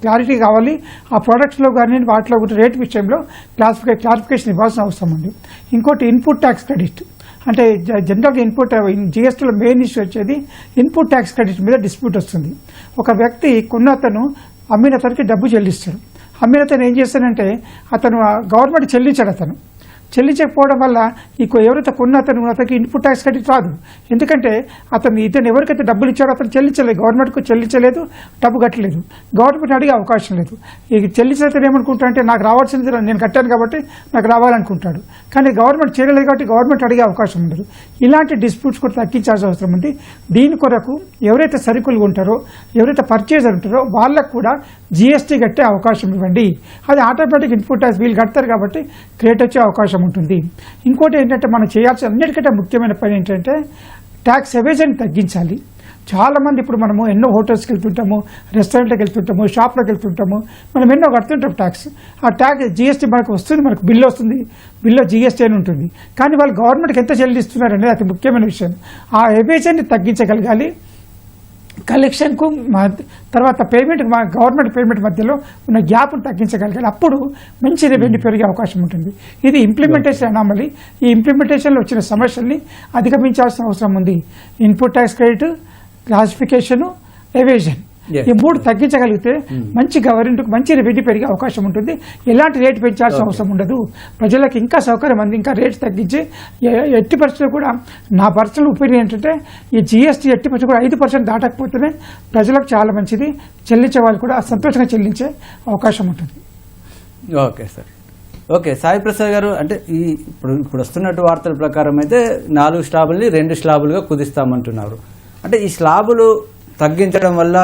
క్లారిటీ కావాలి. ఆ ప్రోడక్ట్స్లో కానీ వాటిలో రేట్ విషయంలో క్లారిఫికేషన్ ఇవ్వాల్సిన అవసరం ఉంది. ఇంకోటి ఇన్పుట్ ట్యాక్స్ క్రెడిట్. అంటే జనరల్గా జీఎస్టీలో మెయిన్ ఇష్యూ వచ్చేది ఇన్పుట్ ట్యాక్స్ క్రెడిట్ మీద డిస్ప్యూట్ వస్తుంది. ఒక వ్యక్తి కొన్నతను అమ్మినతనికి డబ్బు చెల్లిస్తాడు. అమ్మినతను ఏం చేస్తానంటే అతను గవర్నమెంట్ చెల్లించకపోవడం వల్ల ఎవరైతే కొన్నతను అతనికి ఇన్పుట్ ట్యాక్స్ క్రెడిట్ రాదు. ఎందుకంటే ఇతను ఎవరికైతే డబ్బులు ఇచ్చాడో అతను చెల్లించలేదు, గవర్నమెంట్కు చెల్లించలేదు, డబ్బు కట్టలేదు, గవర్నమెంట్ అడిగే అవకాశం లేదు. ఈ చెల్లించిన ఏమనుకుంటాడంటే నాకు రావాల్సింది నేను కట్టాను కాబట్టి నాకు రావాలనుకుంటాడు. కానీ గవర్నమెంట్ చేయలేదు కాబట్టి గవర్నమెంట్ అడిగే అవకాశం ఉండదు. ఇలాంటి డిస్ప్యూట్స్ కూడా తగ్గించాల్సిన అవసరం ఉంది. దీని కొరకు ఎవరైతే సరుకులు ఉంటారో, ఎవరైతే పర్చేజర్ ఉంటారో వాళ్ళకు కూడా జీఎస్టీ కట్టే అవకాశం ఇవ్వండి. అది ఆటోమేటిక్ ఇన్పుట్ ట్యాక్స్ వీళ్ళు కడతారు కాబట్టి క్రెడిట్ వచ్చే అవకాశం ఉంటుంది. ఇంకోటి ఏంటంటే మనం చేయాల్సిన అన్నిటికంటే ముఖ్యమైన పని ఏంటంటే ట్యాక్స్ ఎవేజన్ తగ్గించాలి. చాలా మంది ఇప్పుడు మనము ఎన్నో హోటల్స్కి వెళ్తుంటాము, రెస్టారెంట్కి వెళ్తుంటాము, షాప్లోకి వెళ్తుంటాము, మనం ఎన్నో కడుతుంటాం ట్యాక్స్. ఆ ట్యాక్స్ జీఎస్టీ మనకు వస్తుంది, మనకు బిల్లు వస్తుంది, బిల్లో జీఎస్టీ అని ఉంటుంది. కానీ వాళ్ళు గవర్నమెంట్కి ఎంత చెల్లిస్తున్నారు అనేది అతి ముఖ్యమైన విషయం. ఆ ఎవేజన్ని తగ్గించగలగాలి. కలెక్షన్కు తర్వాత పేమెంట్, గవర్నమెంట్ పేమెంట్ మధ్యలో ఉన్న గ్యాప్ను తగ్గించగలగాలి. అప్పుడు మంచి రెవెన్యూ పెరిగే అవకాశం ఉంటుంది. ఇది ఇంప్లిమెంటేషన్ అనామలి. ఈ ఇంప్లిమెంటేషన్లో వచ్చిన సమస్యల్ని అధిగమించాల్సిన అవసరం ఉంది. Input tax credit, classification, evasion, ఈ 3 తగ్గించగలిగితే మంచి గవర్నమెంట్కి మంచి రెవెన్యూ పెరిగే అవకాశం ఉంటుంది. ఎలాంటి రేటు పెంచాల్సిన అవసరం ఉండదు. ప్రజలకు ఇంకా సౌకర్యం అంది, ఇంకా రేటు తగ్గించి ఎట్టి పరిస్థితుల్లో కూడా నా పర్సనల్ ఒపీనియన్ ఏంటంటే ఈ జీఎస్టీ ఎట్టి పరిస్థితులు కూడా 5% దాటకపోతేనే ప్రజలకు చాలా మంచిది. చెల్లించే వాళ్ళు కూడా సంతోషంగా చెల్లించే అవకాశం ఉంటుంది. Okay sir. Okay Sai Prasad గారు, అంటే ఇప్పుడు వస్తున్నట్టు వార్తల ప్రకారం అయితే 4 స్లాబుల్ని 2 స్లాబులుగా కుదిస్తామంటున్నారు. అంటే ఈ స్లాబులు తగ్గించడం వల్ల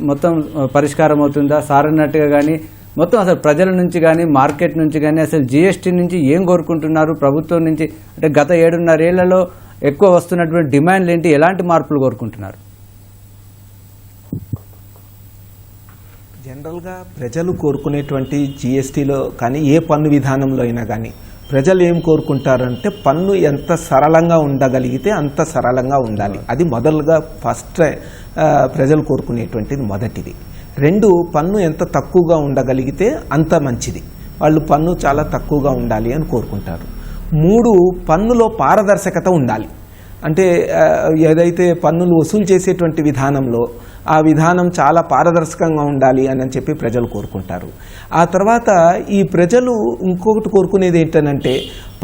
మొత్తం పరిష్కారం అవుతుందా సార్ అన్నట్టుగా? కానీ మొత్తం అసలు ప్రజల నుంచి కానీ మార్కెట్ నుంచి కానీ అసలు జీఎస్టీ నుంచి ఏం కోరుకుంటున్నారు ప్రభుత్వం నుంచి? అంటే గత 7.5 ఏళ్లలో ఎక్కువ వస్తున్నటువంటి డిమాండ్లు ఏంటి, ఎలాంటి మార్పులు కోరుకుంటున్నారు? జనరల్గా ప్రజలు కోరుకునేటువంటి జీఎస్టీలో కానీ ఏ పన్ను విధానంలో అయినా కానీ ప్రజలు ఏం కోరుకుంటారంటే పన్ను ఎంత సరళంగా ఉండగలిగితే అంత సరళంగా ఉండాలి. అది మొదలుగా ఫస్ట్ ప్రజలు కోరుకునేటువంటిది మొదటిది. 2, పన్ను ఎంత తక్కువగా ఉండగలిగితే అంత మంచిది. వాళ్ళు పన్ను చాలా తక్కువగా ఉండాలి అని కోరుకుంటారు. 3, పన్నులో పారదర్శకత ఉండాలి. అంటే ఏదైతే పన్నులు వసూలు చేసేటువంటి విధానంలో ఆ విధానం చాలా పారదర్శకంగా ఉండాలి అని చెప్పి ప్రజలు కోరుకుంటారు. ఆ తర్వాత ఈ ప్రజలు ఇంకొకటి కోరుకునేది ఏంటంటే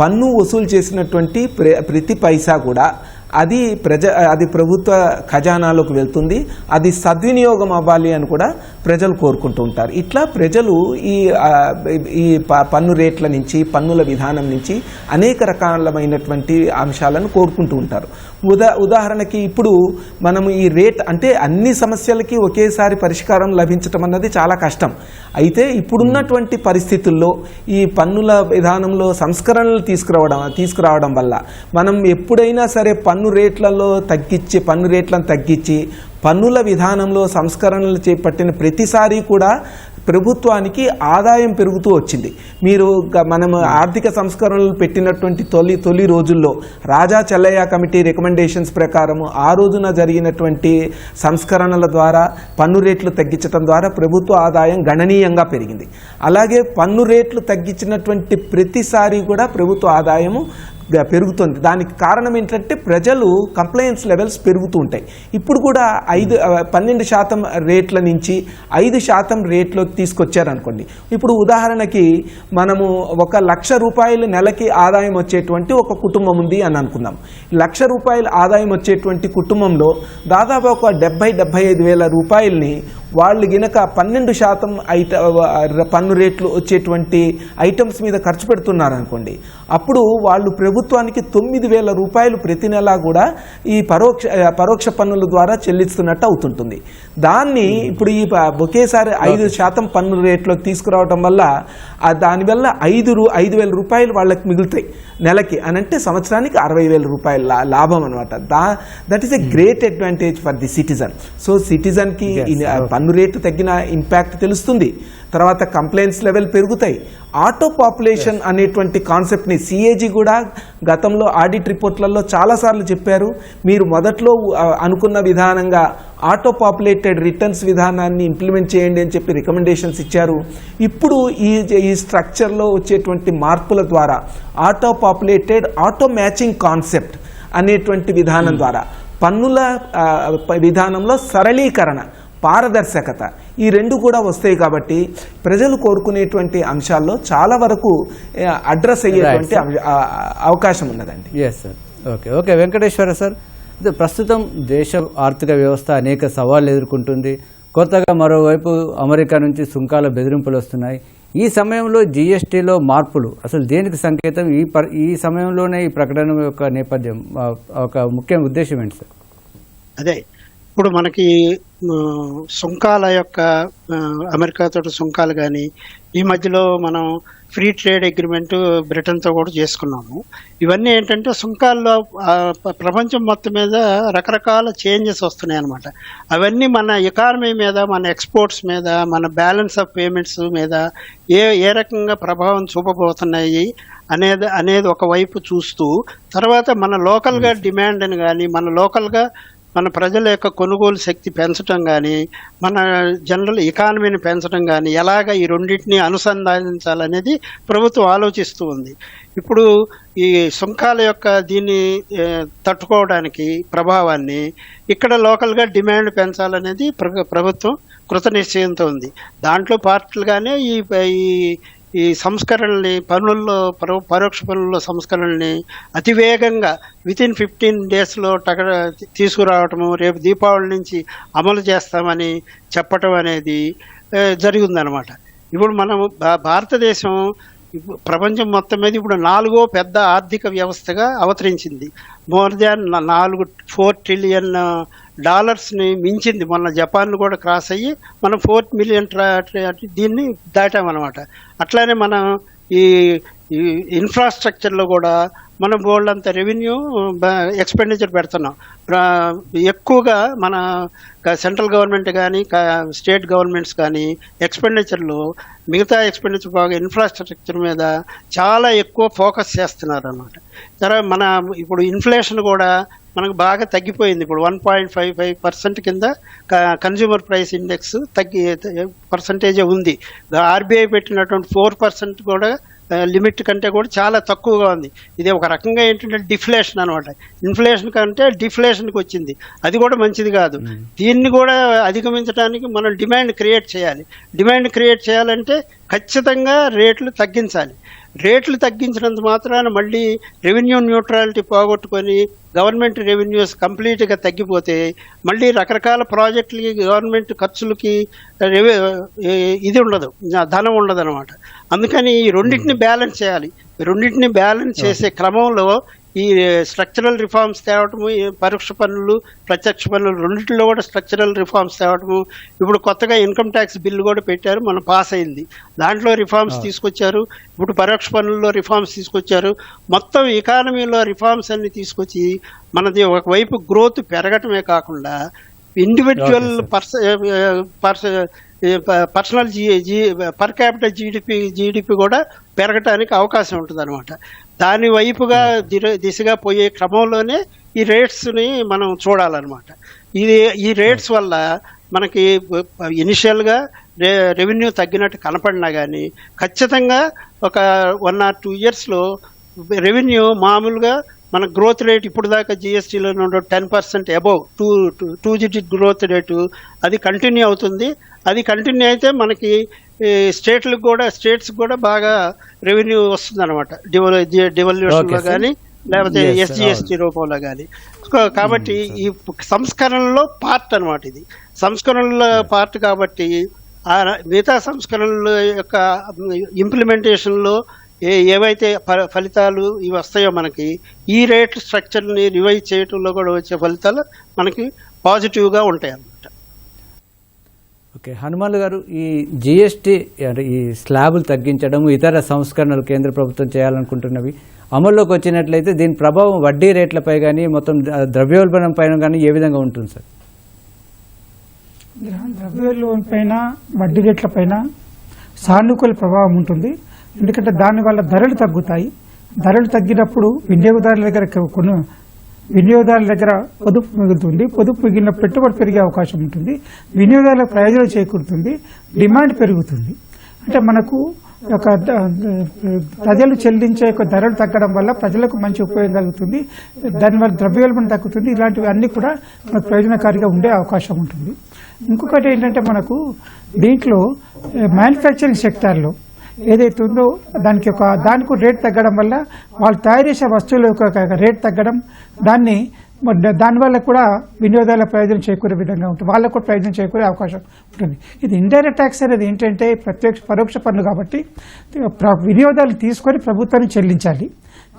పన్ను వసూలు చేసినటువంటి ప్రతి పైసా కూడా అది ప్రభుత్వ ఖజానాలోకి వెళ్తుంది, అది సద్వినియోగం అవ్వాలి అని కూడా ప్రజలు కోరుకుంటూ ఉంటారు. ఇట్లా ప్రజలు ఈ పన్ను రేట్ల నుంచి, పన్నుల విధానం నుంచి అనేక రకాలమైనటువంటి అంశాలను కోరుకుంటూ ఉంటారు. ఉదాహరణకి ఇప్పుడు మనము ఈ రేట్ అంటే అన్ని సమస్యలకి ఒకేసారి పరిష్కారం లభించటం అన్నది చాలా కష్టం. అయితే ఇప్పుడున్నటువంటి పరిస్థితుల్లో ఈ పన్నుల విధానంలో సంస్కరణలు తీసుకురావడం వల్ల మనం ఎప్పుడైనా సరే పన్ను రేట్లను తగ్గించి పన్నుల విధానంలో సంస్కరణలు చేపట్టిన ప్రతిసారి కూడా ప్రభుత్వానికి ఆదాయం పెరుగుతూ వచ్చింది. మనం ఆర్థిక సంస్కరణలు పెట్టినటువంటి తొలి రోజుల్లో రాజా చెల్లయ్య కమిటీ రికమెండేషన్స్ ప్రకారం ఆ రోజున జరిగినటువంటి సంస్కరణల ద్వారా పన్ను రేట్లు తగ్గించడం ద్వారా ప్రభుత్వ ఆదాయం గణనీయంగా పెరిగింది. అలాగే పన్ను రేట్లు తగ్గించినటువంటి ప్రతిసారి కూడా ప్రభుత్వ ఆదాయము పెరుగుతుంది. దానికి కారణం ఏంటంటే ప్రజలు కంప్లైంట్స్ లెవెల్స్ పెరుగుతూ ఉంటాయి. ఇప్పుడు కూడా 12% రేట్ల నుంచి 5% రేట్లోకి తీసుకొచ్చారనుకోండి. ఇప్పుడు ఉదాహరణకి మనము 1,00,000 రూపాయలు నెలకి ఆదాయం వచ్చేటువంటి ఒక కుటుంబం ఉంది అని అనుకుందాం. 1,00,000 రూపాయలు ఆదాయం వచ్చేటువంటి కుటుంబంలో దాదాపు ఒక 70-75 వేల రూపాయలని వాళ్ళు గినక 12% పన్ను రేట్లు వచ్చేటువంటి ఐటమ్స్ మీద ఖర్చు పెడుతున్నారనుకోండి. అప్పుడు వాళ్ళు ప్రభుత్వానికి 9,000 రూపాయలు ప్రతి నెల కూడా ఈ పరోక్ష పన్నుల ద్వారా చెల్లిస్తున్నట్టు అవుతుంటుంది. దాన్ని ఇప్పుడు ఈ ఒకేసారి 5% పన్ను రేట్లోకి తీసుకురావడం వల్ల దానివల్ల 5,000 రూపాయలు వాళ్ళకి మిగులుతాయి నెలకి అని అంటే సంవత్సరానికి 60,000 రూపాయల లాభం అనమాట. That is a great advantage for the citizen. So సిటిజన్కి పన్ను రేటు తగ్గిన ఇంపాక్ట్ తెలుస్తుంది. తర్వాత కంప్లైంట్స్ లెవెల్ పెరుగుతాయి. ఆటో పాపులేషన్ అనేటువంటి కాన్సెప్ట్ని సిఏజీ కూడా గతంలో ఆడిట్ రిపోర్ట్లలో చాలాసార్లు చెప్పారు. మీరు మొదట్లో అనుకున్న విధానంగా ఆటో పాపులేటెడ్ రిటర్న్స్ విధానాన్ని ఇంప్లిమెంట్ చేయండి అని చెప్పి రికమెండేషన్స్ ఇచ్చారు. ఇప్పుడు ఈ స్ట్రక్చర్లో వచ్చేటువంటి మార్పుల ద్వారా ఆటో మ్యాచింగ్ కాన్సెప్ట్ అనేటువంటి విధానం ద్వారా పన్నుల విధానంలో సరళీకరణ, పారదర్శకత ఈ రెండు కూడా వస్తాయి. కాబట్టి ప్రజలు కోరుకునేటువంటి అంశాల్లో చాలా వరకు అడ్రస్ అయ్యేటువంటి అవకాశం ఉన్నదండి. Yes sir. Okay Venkateswara sir, ప్రస్తుతం దేశ ఆర్థిక వ్యవస్థ అనేక సవాళ్లు ఎదుర్కొంటుంది. కొత్తగా మరోవైపు అమెరికా నుంచి సుంకాల బెదిరింపులు వస్తున్నాయి. ఈ సమయంలో జీఎస్టీలో మార్పులు అసలు దేనికి సంకేతం? ఈ సమయంలోనే ఈ ప్రకటన యొక్క నేపథ్యం, ఒక ముఖ్య ఉద్దేశం ఏంటి సార్? అదే ఇప్పుడు మనకి సుంకాల యొక్క అమెరికాతో సుంకాలు కానీ, ఈ మధ్యలో మనం ఫ్రీ ట్రేడ్ అగ్రిమెంట్ బ్రిటన్తో కూడా చేసుకున్నాము. ఇవన్నీ ఏంటంటే సుంకాల్లో ప్రపంచం మొత్తం మీద రకరకాల చేంజెస్ వస్తున్నాయి అన్నమాట. అవన్నీ మన ఎకానమీ మీద, మన ఎక్స్పోర్ట్స్ మీద, మన బ్యాలెన్స్ ఆఫ్ పేమెంట్స్ మీద ఏ రకంగా ప్రభావం చూపబోతున్నాయి అనేది ఒకవైపు చూస్తూ, తర్వాత మన లోకల్గా డిమాండ్ని కానీ, మన లోకల్గా మన ప్రజల యొక్క కొనుగోలు శక్తి పెంచడం కానీ, మన జనరల్ ఎకానమీని పెంచడం కానీ, ఎలాగ ఈ రెండింటిని అనుసంధానించాలనేది ప్రభుత్వం ఆలోచిస్తూ ఉంది. ఇప్పుడు ఈ సుంకాల యొక్క దీన్ని తట్టుకోవడానికి ప్రభావాన్ని ఇక్కడ లోకల్గా డిమాండ్ పెంచాలనేది ప్రభుత్వం కృతనిశ్చయంతో ఉంది. దాంట్లో పార్టీలుగానే ఈ సంస్కరణల్ని, పరోక్ష పన్నుల్లో సంస్కరణల్ని అతివేగంగా వితిన్ 15 డేస్లో తీసుకురావటము, రేపు దీపావళి నుంచి అమలు చేస్తామని చెప్పటం అనేది జరిగిందనమాట. ఇప్పుడు మనం భారతదేశం ప్రపంచం మొత్తం మీద ఇప్పుడు 4వ పెద్ద ఆర్థిక వ్యవస్థగా అవతరించింది. మోర్ దాన్ 4 ట్రిలియన్ డాలర్స్ని మించింది. మొన్న జపాన్ కూడా క్రాస్ అయ్యి మనం 4 మిలియన్ దీన్ని దాటామన్నమాట. అట్లానే మనం ఈ ఇన్ఫ్రాస్ట్రక్చర్లో కూడా మనం బోల్డంత రెవెన్యూ ఎక్స్పెండిచర్ పెడుతున్నాం. ఎక్కువగా మన సెంట్రల్ గవర్నమెంట్ కానీ, స్టేట్ గవర్నమెంట్స్ కానీ ఎక్స్పెండిచర్లు, మిగతా ఎక్స్పెండిచర్ బాగా ఇన్ఫ్రాస్ట్రక్చర్ మీద చాలా ఎక్కువ ఫోకస్ చేస్తున్నారు అన్నమాట. తర్వాత ఇప్పుడు ఇన్ఫ్లేషన్ కూడా మనకు బాగా తగ్గిపోయింది. ఇప్పుడు 1.55% కింద కన్జ్యూమర్ ప్రైస్ ఇండెక్స్ పర్సంటేజే ఉంది. ఆర్బీఐ పెట్టినటువంటి 4% కూడా లిమిట్ కంటే కూడా చాలా తక్కువగా ఉంది. ఇది ఒక రకంగా ఏంటంటే డిఫ్లేషన్ అనమాట. ఇన్ఫ్లేషన్ కంటే డిఫ్లేషన్కి వచ్చింది. అది కూడా మంచిది కాదు. దీన్ని కూడా అధిగమించడానికి మనం డిమాండ్ క్రియేట్ చేయాలి. డిమాండ్ క్రియేట్ చేయాలంటే ఖచ్చితంగా రేట్లు తగ్గించాలి. రేట్లు తగ్గించినంత మాత్రాన మళ్ళీ రెవెన్యూ న్యూట్రాలిటీ పోగొట్టుకొని గవర్నమెంట్ రెవెన్యూస్ కంప్లీట్గా తగ్గిపోతే మళ్ళీ రకరకాల ప్రాజెక్టులకి, గవర్నమెంట్ ఖర్చులకి ఇది ఉండదు, ధనం ఉండదు అనమాట. అందుకని ఈ రెండింటిని బ్యాలెన్స్ చేయాలి. రెండింటిని బ్యాలెన్స్ చేసే క్రమంలో ఈ స్ట్రక్చరల్ రిఫార్మ్స్ తేవటము, ఈ పరోక్ష పన్నులు ప్రత్యక్ష పన్నులు రెండింటిలో కూడా స్ట్రక్చరల్ రిఫార్మ్స్ తేవటము. ఇప్పుడు కొత్తగా ఇన్కమ్ ట్యాక్స్ బిల్లు కూడా పెట్టారు, మనం పాస్ అయింది. దాంట్లో రిఫార్మ్స్ తీసుకొచ్చారు. ఇప్పుడు పరోక్ష పన్నుల్లో రిఫార్మ్స్ తీసుకొచ్చారు. మొత్తం ఎకానమీలో రిఫార్మ్స్ అన్ని తీసుకొచ్చి మనది ఒకవైపు గ్రోత్ పెరగటమే కాకుండా individual personal per capital GDP కూడా పెరగటానికి అవకాశం ఉంటుంది అనమాట. దాని వైపుగా దిశగా పోయే క్రమంలోనే ఈ రేట్స్ని మనం చూడాలన్నమాట. ఈ రేట్స్ వల్ల మనకి ఇనిషియల్గా రెవెన్యూ తగ్గినట్టు కనపడినా కానీ ఖచ్చితంగా ఒక 1 or 2 yearsలో రెవెన్యూ మామూలుగా మన గ్రోత్ రేట్ ఇప్పుడు దాకా జిఎస్టీలో 10% అబౌవ్ 2 digit గ్రోత్ రేటు అది కంటిన్యూ అవుతుంది. అది కంటిన్యూ అయితే మనకి స్టేట్స్ కూడా బాగా రెవెన్యూ వస్తుంది అనమాట, డివల్యూషన్లో కానీ లేకపోతే ఎస్జిఎస్టీ రూపంలో కానీ. కాబట్టి ఈ సంస్కరణలో పార్ట్ అనమాట, ఇది సంస్కరణల పార్ట్. కాబట్టి మిగతా సంస్కరణల యొక్క ఇంప్లిమెంటేషన్లో ఏవైతే ఫలితాలు ఇవి వస్తాయో మనకి ఈ రేట్ స్ట్రక్చర్ని రివైజ్ చేయడంలో కూడా వచ్చే ఫలితాలు మనకి పాజిటివ్గా ఉంటాయి అన్నమాట. ఓకే, హనుమాన్లు గారు, ఈ జిఎస్టీ అంటే ఈ స్లాబులు తగ్గించడం, ఇతర సంస్కరణలు కేంద్ర ప్రభుత్వం చేయాలనుకుంటున్నవి అమల్లోకి వచ్చినట్లయితే దీని ప్రభావం వడ్డీ రేట్లపై కానీ మొత్తం ద్రవ్యోల్బణం పైన కానీ ఏ విధంగా ఉంటుంది సార్? ద్రవ్యోల్బణం పైన, వడ్డీ రేట్ల పైన సానుకూల ప్రభావం ఉంటుంది. ఎందుకంటే దానివల్ల ధరలు తగ్గుతాయి. ధరలు తగ్గినప్పుడు వినియోగదారుల దగ్గర పొదుపు మిగులుతుంది. పొదుపు మిగిలిన పెట్టుబడి పెరిగే అవకాశం ఉంటుంది. వినియోగదారులకు ప్రయోజనం చేకూరుతుంది. డిమాండ్ పెరుగుతుంది. అంటే మనకు ఒక ప్రజలు చెల్లించే ధరలు తగ్గడం వల్ల ప్రజలకు మంచి ఉపయోగం కలుగుతుంది. దానివల్ల ద్రవ్యోల్బణం తగ్గుతుంది. ఇలాంటివి అన్ని కూడా మనకు ప్రయోజనకారిగా ఉండే అవకాశం ఉంటుంది. ఇంకొకటి ఏంటంటే మనకు దీంట్లో మ్యానుఫ్యాక్చరింగ్ సెక్టార్లో ఏదైతే ఉందో దానికి రేట్ తగ్గడం వల్ల వాళ్ళు తయారు చేసే వస్తువుల యొక్క రేట్ తగ్గడం, దానివల్ల కూడా వినియోగదారుల ప్రయోజనం చేకూరే విధంగా ఉంటుంది. వాళ్ళకు కూడా ప్రయోజనం చేకూరే అవకాశం ఉంటుంది. ఇది ఇండైరెక్ట్ ట్యాక్స్ అనేది ఏంటంటే పరోక్ష పన్ను కాబట్టి వినియోగదారులు తీసుకొని ప్రభుత్వానికి చెల్లించాలి.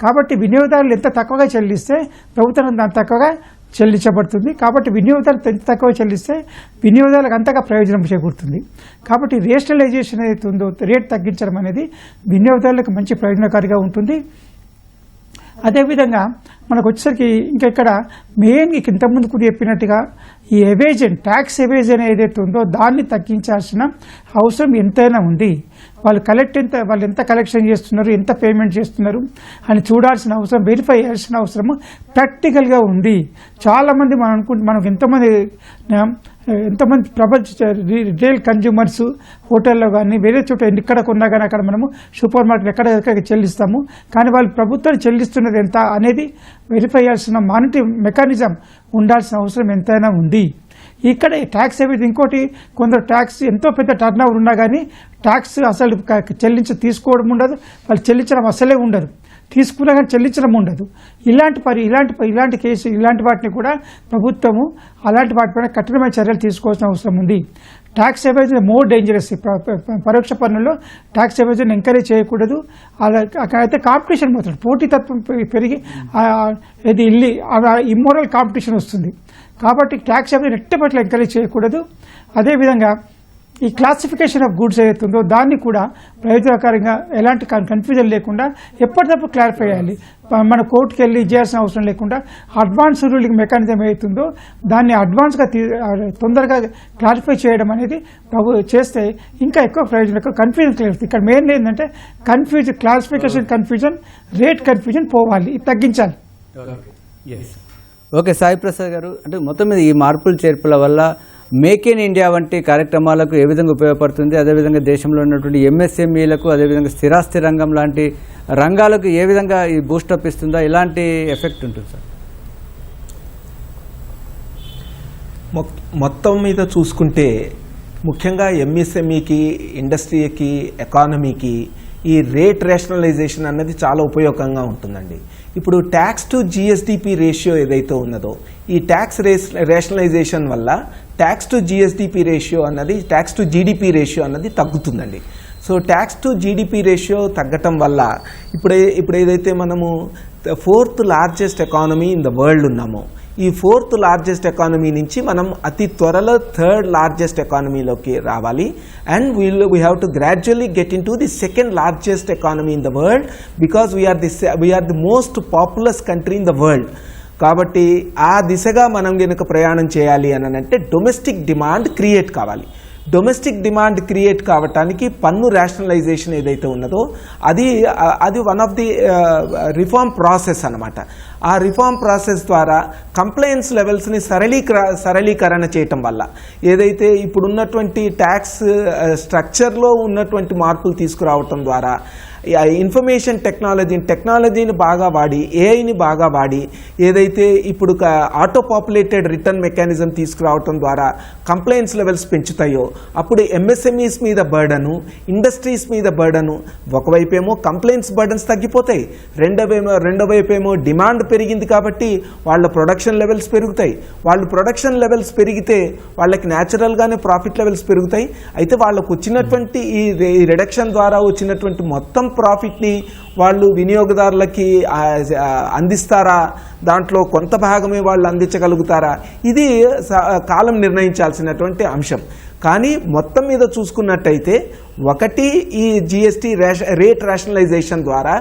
కాబట్టి వినియోగదారులు ఎంత తక్కువగా చెల్లిస్తే ప్రభుత్వం అంత తక్కువగా చెల్లించబడుతుంది. కాబట్టి వినియోగదారులు ఎంత తక్కువ చెల్లిస్తే వినియోగదారులకు అంతగా ప్రయోజనం చేకూరుతుంది. కాబట్టి రేషనలైజేషన్ ఏదైతే ఉందో, రేట్ తగ్గించడం అనేది వినియోగదారులకు మంచి ప్రయోజనకారిగా ఉంటుంది. అదేవిధంగా మనకు వచ్చేసరికి ఇంకా ఇక్కడ మెయిన్ ఇంతకుముందు కూడా చెప్పినట్టుగా ఈ ఎవేజన్, ట్యాక్స్ ఎవేజన్ ఏదైతే ఉందో దాన్ని తగ్గించాల్సిన అవసరం ఎంతైనా ఉంది. వాళ్ళు ఎంత కలెక్షన్ చేస్తున్నారు, ఎంత పేమెంట్ చేస్తున్నారు అని చూడాల్సిన అవసరం, వెరిఫై చేయాల్సిన అవసరం ప్రాక్టికల్గా ఉంది. చాలామంది మనకు ఎంతమంది ప్రపంచ రిటైల్ కన్జ్యూమర్స్ హోటల్లో కానీ వేరే చోట ఎక్కడ కొన్నా కానీ అక్కడ మనము సూపర్ మార్కెట్ ఎక్కడ చెల్లిస్తాము. కానీ వాళ్ళు ప్రభుత్వాన్ని చెల్లిస్తున్నది ఎంత అనేది వెరిఫై చేయాల్సిన మానిటరింగ్ మెకానిజం ఉండాల్సిన అవసరం ఎంతైనా ఉంది. ఇక్కడ ట్యాక్స్ అనేది ఇంకోటి, కొందరు ట్యాక్స్ ఎంతో పెద్ద టర్న్ ఓవర్ ఉన్నా కానీ ట్యాక్స్ అసలు తీసుకోవడం ఉండదు, వాళ్ళు చెల్లించడం అసలే ఉండదు, తీసుకున్నా కానీ చెల్లించడం ఉండదు. ఇలాంటి కేసు, ఇలాంటి వాటిని కూడా ప్రభుత్వము అలాంటి వాటిపైన కఠినమైన చర్యలు తీసుకోవాల్సిన అవసరం ఉంది. Tax evasion more dangerous. పరోక్ష పన్నుల్లో ట్యాక్స్ ఎవేజన్ ఎంకరేజ్ చేయకూడదు. అక్కడైతే కాంపిటీషన్ పోతుంది, పోటీతత్వం పెరిగి ఇది ఇమ్మోరల్ కాంపిటీషన్ వస్తుంది. కాబట్టి ట్యాక్స్ ఎవేజన్ ఎట్టపట్ల ఎంకరేజ్ చేయకూడదు. అదేవిధంగా ఈ క్లాసిఫికేషన్ ఆఫ్ గూడ్స్ ఏదైతుందో దాన్ని కూడా ప్రయోజనకరంగా ఎలాంటి కన్ఫ్యూజన్ లేకుండా ఎప్పటికప్పుడు క్లారిఫై చేయాలి. మన కోర్టుకు వెళ్ళి చేయాల్సిన అవసరం లేకుండా అడ్వాన్స్ రూలింగ్ మెకానిజం ఏదైతుందో దాన్ని అడ్వాన్స్గా తొందరగా క్లారిఫై చేయడం అనేది చేస్తే ఇంకా ఎక్కువ ప్రయోజనం, కన్ఫ్యూజన్ క్లియర్. ఇక్కడ మెయిన్ ఏంటంటే క్లాసిఫికేషన్ కన్ఫ్యూజన్, రేట్ కన్ఫ్యూజన్ పోవాలి, ఇది తగ్గించాలి. ఓకే సాయి ప్రసాద్ గారు, అంటే మొత్తం మీద ఈ మార్పులు చేర్పుల వల్ల మేక్ ఇన్ ఇండియా వంటి కార్యక్రమాలకు ఏ విధంగా ఉపయోగపడుతుంది, అదేవిధంగా దేశంలో ఉన్నటువంటి ఎంఎస్ఎంఈలకు, అదేవిధంగా స్థిరాస్తి రంగం లాంటి రంగాలకు ఏ విధంగా ఈ బూస్టప్ ఇస్తుందా, ఎలాంటి ఎఫెక్ట్ ఉంటుంది సార్? మొత్తం మీద చూసుకుంటే ముఖ్యంగా ఎంఎస్ఎంఈకి, ఇండస్ట్రీకి, ఎకానమీకి ఈ రేట్ రేషనలైజేషన్ అన్నది చాలా ఉపయోగంగా ఉంటుందండి. ఇప్పుడు ట్యాక్స్ టు జిఎస్డిపి రేషియో ఏదైతే ఉన్నదో ఈ ట్యాక్స్ రేషనలైజేషన్ వల్ల ట్యాక్స్ టు జిఎస్డిపి రేషియో అన్నది, ట్యాక్స్ టు జీడిపి రేషియో అన్నది తగ్గుతుందండి. So tax to GDP ratio తగ్గటం వల్ల ఇప్పుడు ఏదైతే మనము fourth largest economy in the world ఉన్నాము. ఈ ఫోర్త్ లార్జెస్ట్ ఎకానమీ నుంచి మనం అతి త్వరలో థర్డ్ లార్జెస్ట్ ఎకానమీలోకి రావాలి. And we have to gradually get into the second largest economy in the world because we are the most populous country in the world. కాబట్టి ఆ దిశగా మనం కనుక ప్రయాణం చేయాలి అని అంటే డొమెస్టిక్ డిమాండ్ క్రియేట్ కావాలి. డొమెస్టిక్ డిమాండ్ క్రియేట్ కావటానికి పన్ను రేషనలైజేషన్ ఏదైతే ఉన్నదో అది one of the reform process అన్నమాట. ఆ రిఫార్మ్ ప్రాసెస్ ద్వారా కంప్లైన్స్ లెవెల్స్ని సరళీకరణ చేయటం వల్ల ఏదైతే ఇప్పుడున్నటువంటి ట్యాక్స్ స్ట్రక్చర్లో ఉన్నటువంటి మార్పులు తీసుకురావటం ద్వారా ఇన్ఫర్మేషన్ టెక్నాలజీని బాగా వాడి ఏఐని బాగా వాడి ఏదైతే ఇప్పుడు ఆటో పాపులేటెడ్ రిటర్న్ మెకానిజం తీసుకురావటం ద్వారా కంప్లైంట్స్ లెవెల్స్ పెంచుతాయో అప్పుడు ఎంఎస్ఎంఈస్ మీద బర్డను, ఇండస్ట్రీస్ మీద బర్డను, ఒకవైపేమో కంప్లైంట్స్ బర్డన్స్ తగ్గిపోతాయి, రెండో వైపేమో డిమాండ్ పెరిగింది కాబట్టి వాళ్ళ ప్రొడక్షన్ లెవెల్స్ పెరుగుతాయి. వాళ్ళు ప్రొడక్షన్ లెవెల్స్ పెరిగితే వాళ్ళకి న్యాచురల్గానే ప్రాఫిట్ లెవెల్స్ పెరుగుతాయి. అయితే వాళ్ళకు వచ్చినటువంటి ఈ రిడక్షన్ ద్వారా వచ్చినటువంటి మొత్తం ప్రాఫిట్ని వాళ్ళు వినియోగదారులకి అందిస్తారా, దాంట్లో కొంత భాగమే వాళ్ళు అందించగలుగుతారా, ఇది కాలం నిర్ణయించాల్సినటువంటి అంశం. కానీ మొత్తం మీద చూసుకున్నట్టయితే ఒకటి ఈ జిఎస్టీ రేట్ రేషనలైజేషన్ ద్వారా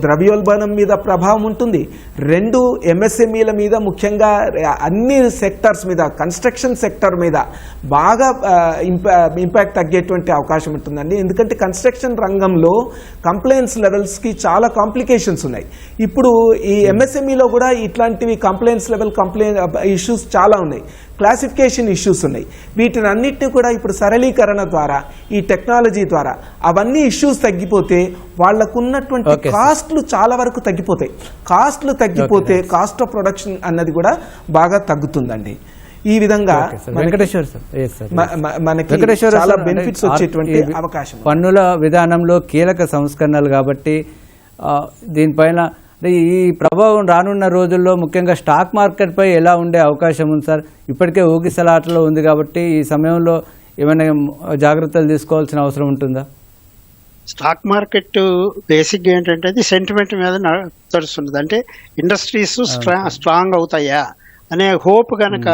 ద్రవ్యోల్బణం మీద ప్రభావం ఉంటుంది. రెండు ఎంఎస్ఎంఈల మీద ముఖ్యంగా అన్ని సెక్టర్స్ మీద కన్స్ట్రక్షన్ సెక్టర్ మీద బాగా ఇంపాక్ట్ తగ్గేటువంటి అవకాశం ఉంటుందండి. ఎందుకంటే కన్స్ట్రక్షన్ రంగంలో కంప్లైంట్స్ లెవెల్స్కి చాలా కాంప్లికేషన్స్ ఉన్నాయి. ఇప్పుడు ఈ ఎంఎస్ఎంఈలో కూడా ఇట్లాంటివి కంప్లైంట్స్ లెవెల్ ఇష్యూస్ చాలా ఉన్నాయి, క్లాసిఫికేషన్ ఇష్యూస్ ఉన్నాయి. వీటిని అన్నిటిని కూడా ఇప్పుడు సరళీకరణ ద్వారా ఈ టెక్నాలజీ ద్వారా అవన్నీ ఇష్యూస్ తగ్గిపోతే వాళ్ళకున్నటువంటి కాస్ట్లు చాలా వరకు తగ్గిపోతాయి. కాస్ట్లు తగ్గిపోతే కాస్ట్ ఆఫ్ ప్రొడక్షన్ అన్నది కూడా బాగా తగ్గుతుందండి. ఈ విధంగా మనకి చాలా బెనిఫిట్స్ వచ్చేటువంటి అవకాశం. పన్నుల విధానంలో కీలక సంస్కరణలు కాబట్టి దీనిపైన ఈ ప్రభావం రానున్న రోజుల్లో ముఖ్యంగా స్టాక్ మార్కెట్పై ఎలా ఉండే అవకాశం ఉంది సార్? ఇప్పటికే ఊగిసలాటలో ఉంది కాబట్టి ఈ సమయంలో ఏమైనా జాగ్రత్తలు తీసుకోవాల్సిన అవసరం ఉంటుందా? స్టాక్ మార్కెట్ బేసిక్గా ఏంటంటే అది సెంటిమెంట్ మీద నడుస్తున్నది. అంటే ఇండస్ట్రీస్ స్ట్రాంగ్ అవుతాయా అనే హోప్ కనుక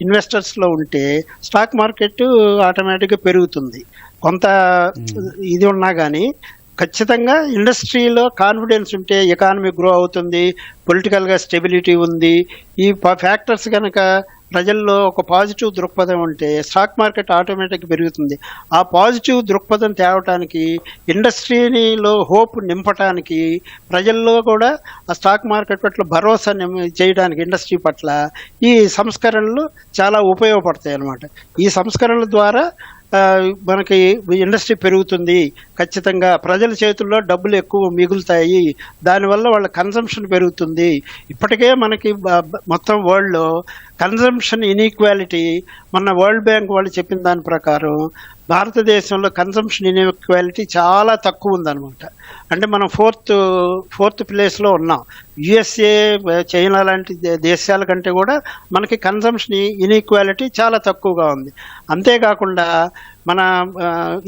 ఇన్వెస్టర్స్లో ఉంటే స్టాక్ మార్కెట్ ఆటోమేటిక్గా పెరుగుతుంది. కొంత ఇది ఉన్నా కానీ ఖచ్చితంగా ఇండస్ట్రీలో కాన్ఫిడెన్స్ ఉంటే ఎకానమీ గ్రో అవుతుంది, పొలిటికల్గా స్టెబిలిటీ ఉంది. ఈ ఫ్యాక్టర్స్ కనుక ప్రజల్లో ఒక పాజిటివ్ దృక్పథం ఉంటే స్టాక్ మార్కెట్ ఆటోమేటిక్గా పెరుగుతుంది. ఆ పాజిటివ్ దృక్పథం తేవటానికి, ఇండస్ట్రీలో హోప్ నింపటానికి, ప్రజల్లో కూడా ఆ స్టాక్ మార్కెట్ పట్ల భరోసా చేయడానికి ఇండస్ట్రీ పట్ల ఈ సంస్కరణలు చాలా ఉపయోగపడతాయి అన్నమాట. ఈ సంస్కరణల ద్వారా మనకి ఇండస్ట్రీ పెరుగుతుంది, ఖచ్చితంగా ప్రజల చేతుల్లో డబ్బులు ఎక్కువ మిగులుతాయి, దానివల్ల వాళ్ళ కన్సంప్షన్ పెరుగుతుంది. ఇప్పటికే మనకి మొత్తం వరల్డ్లో కన్సంప్షన్ ఇన్ఈక్వాలిటీ, మొన్న వరల్డ్ బ్యాంక్ వాళ్ళు చెప్పిన దాని ప్రకారం భారతదేశంలో కన్సంప్షన్ ఇన్ఈక్వాలిటీ చాలా తక్కువ ఉందన్నమాట. అంటే మనం ఫోర్త్ ప్లేస్లో ఉన్నాం. యుఎస్ఏ, చైనా లాంటి దేశాల కంటే కూడా మనకి కన్సంప్షన్ ఇన్ఈక్వాలిటీ చాలా తక్కువగా ఉంది. అంతేకాకుండా మన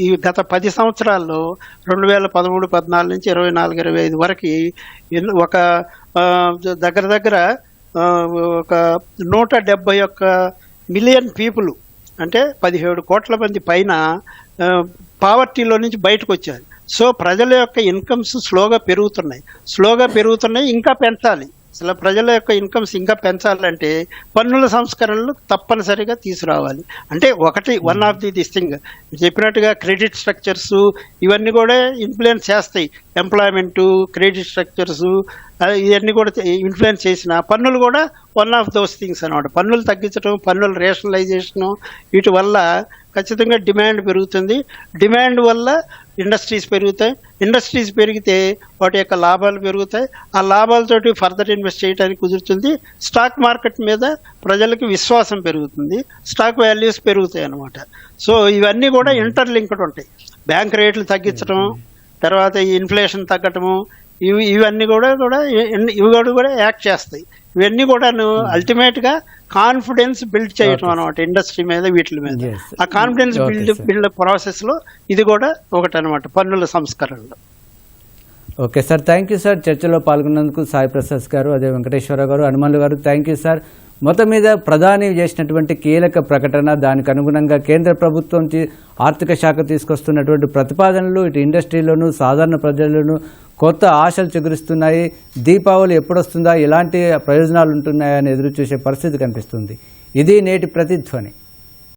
ఈ గత 10 సంవత్సరాల్లో 2013, 14 నుంచి 24, 25 వరకు ఒక దగ్గర ఒక 171 మిలియన్ పీపుల్, అంటే 17 కోట్ల మంది పైన పావర్టీలో నుంచి బయటకు వచ్చారు. సో ప్రజల యొక్క ఇన్కమ్స్ స్లోగా పెరుగుతున్నాయి, ఇంకా పెంచాలి. అసలు ప్రజల యొక్క ఇన్కమ్స్ ఇంకా పెంచాలంటే పన్నుల సంస్కరణలు తప్పనిసరిగా తీసుకురావాలి. అంటే వన్ ఆఫ్ ది థింగ్ చెప్పినట్టుగా క్రెడిట్ స్ట్రక్చర్స్ ఇవన్నీ కూడా ఇన్ఫ్లుయెన్స్ చేస్తాయి. ఎంప్లాయ్మెంటు, క్రెడిట్ స్ట్రక్చర్స్ ఇవన్నీ కూడా ఇన్ఫ్లుయెన్స్ చేసిన పన్నులు కూడా వన్ ఆఫ్ దోస్ థింగ్స్ అన్నమాట. పన్నులు తగ్గించడం, పన్నుల రేషనలైజేషను, వీటి వల్ల ఖచ్చితంగా డిమాండ్ పెరుగుతుంది. డిమాండ్ వల్ల ఇండస్ట్రీస్ పెరుగుతాయి. ఇండస్ట్రీస్ పెరిగితే వాటి యొక్క లాభాలు పెరుగుతాయి. ఆ లాభాలతోటి ఫర్దర్ ఇన్వెస్ట్ చేయడానికి కుదురుతుంది. స్టాక్ మార్కెట్ మీద ప్రజలకి విశ్వాసం పెరుగుతుంది, స్టాక్ వాల్యూస్ పెరుగుతాయి అన్నమాట. సో ఇవన్నీ కూడా ఇంటర్లింక్డ్ ఉంటాయి. బ్యాంక్ రేట్లు తగ్గించడం, తర్వాత ఈ ఇన్ఫ్లేషన్ తగ్గటము, ఇవన్నీ కూడా యాక్ట్ చేస్తాయి. ఇవన్నీ కూడా అల్టిమేట్ గా కాన్ఫిడెన్స్ బిల్డ్ చేయటం అనమాట ఇండస్ట్రీ మీద, వీటి మీద. ఆ కాన్ఫిడెన్స్ బిల్డ్ ప్రాసెస్ లో ఇది కూడా ఒకటి అనమాట పన్నుల సంస్కరణలు. Okay sir, thank you sir. చర్చలో పాల్గొన్నందుకు సాయి ప్రసాద్ గారు, అదే వెంకటేశ్వర గారు, హనుమన్లు గారు, థ్యాంక్ యూ సార్. మొత్తం మీద ప్రధాని చేసినటువంటి కీలక ప్రకటన, దానికి అనుగుణంగా కేంద్ర ప్రభుత్వం ఆర్థిక శాఖ తీసుకొస్తున్నటువంటి ప్రతిపాదనలు ఇటు ఇండస్ట్రీలోను సాధారణ ప్రజలను కొత్త ఆశలు చిగురిస్తున్నాయి. దీపావళి ఎప్పుడొస్తుందా, ఎలాంటి ప్రయోజనాలు ఉంటున్నాయని ఎదురు చూసే పరిస్థితి కనిపిస్తుంది. ఇది నేటి ప్రతిధ్వని.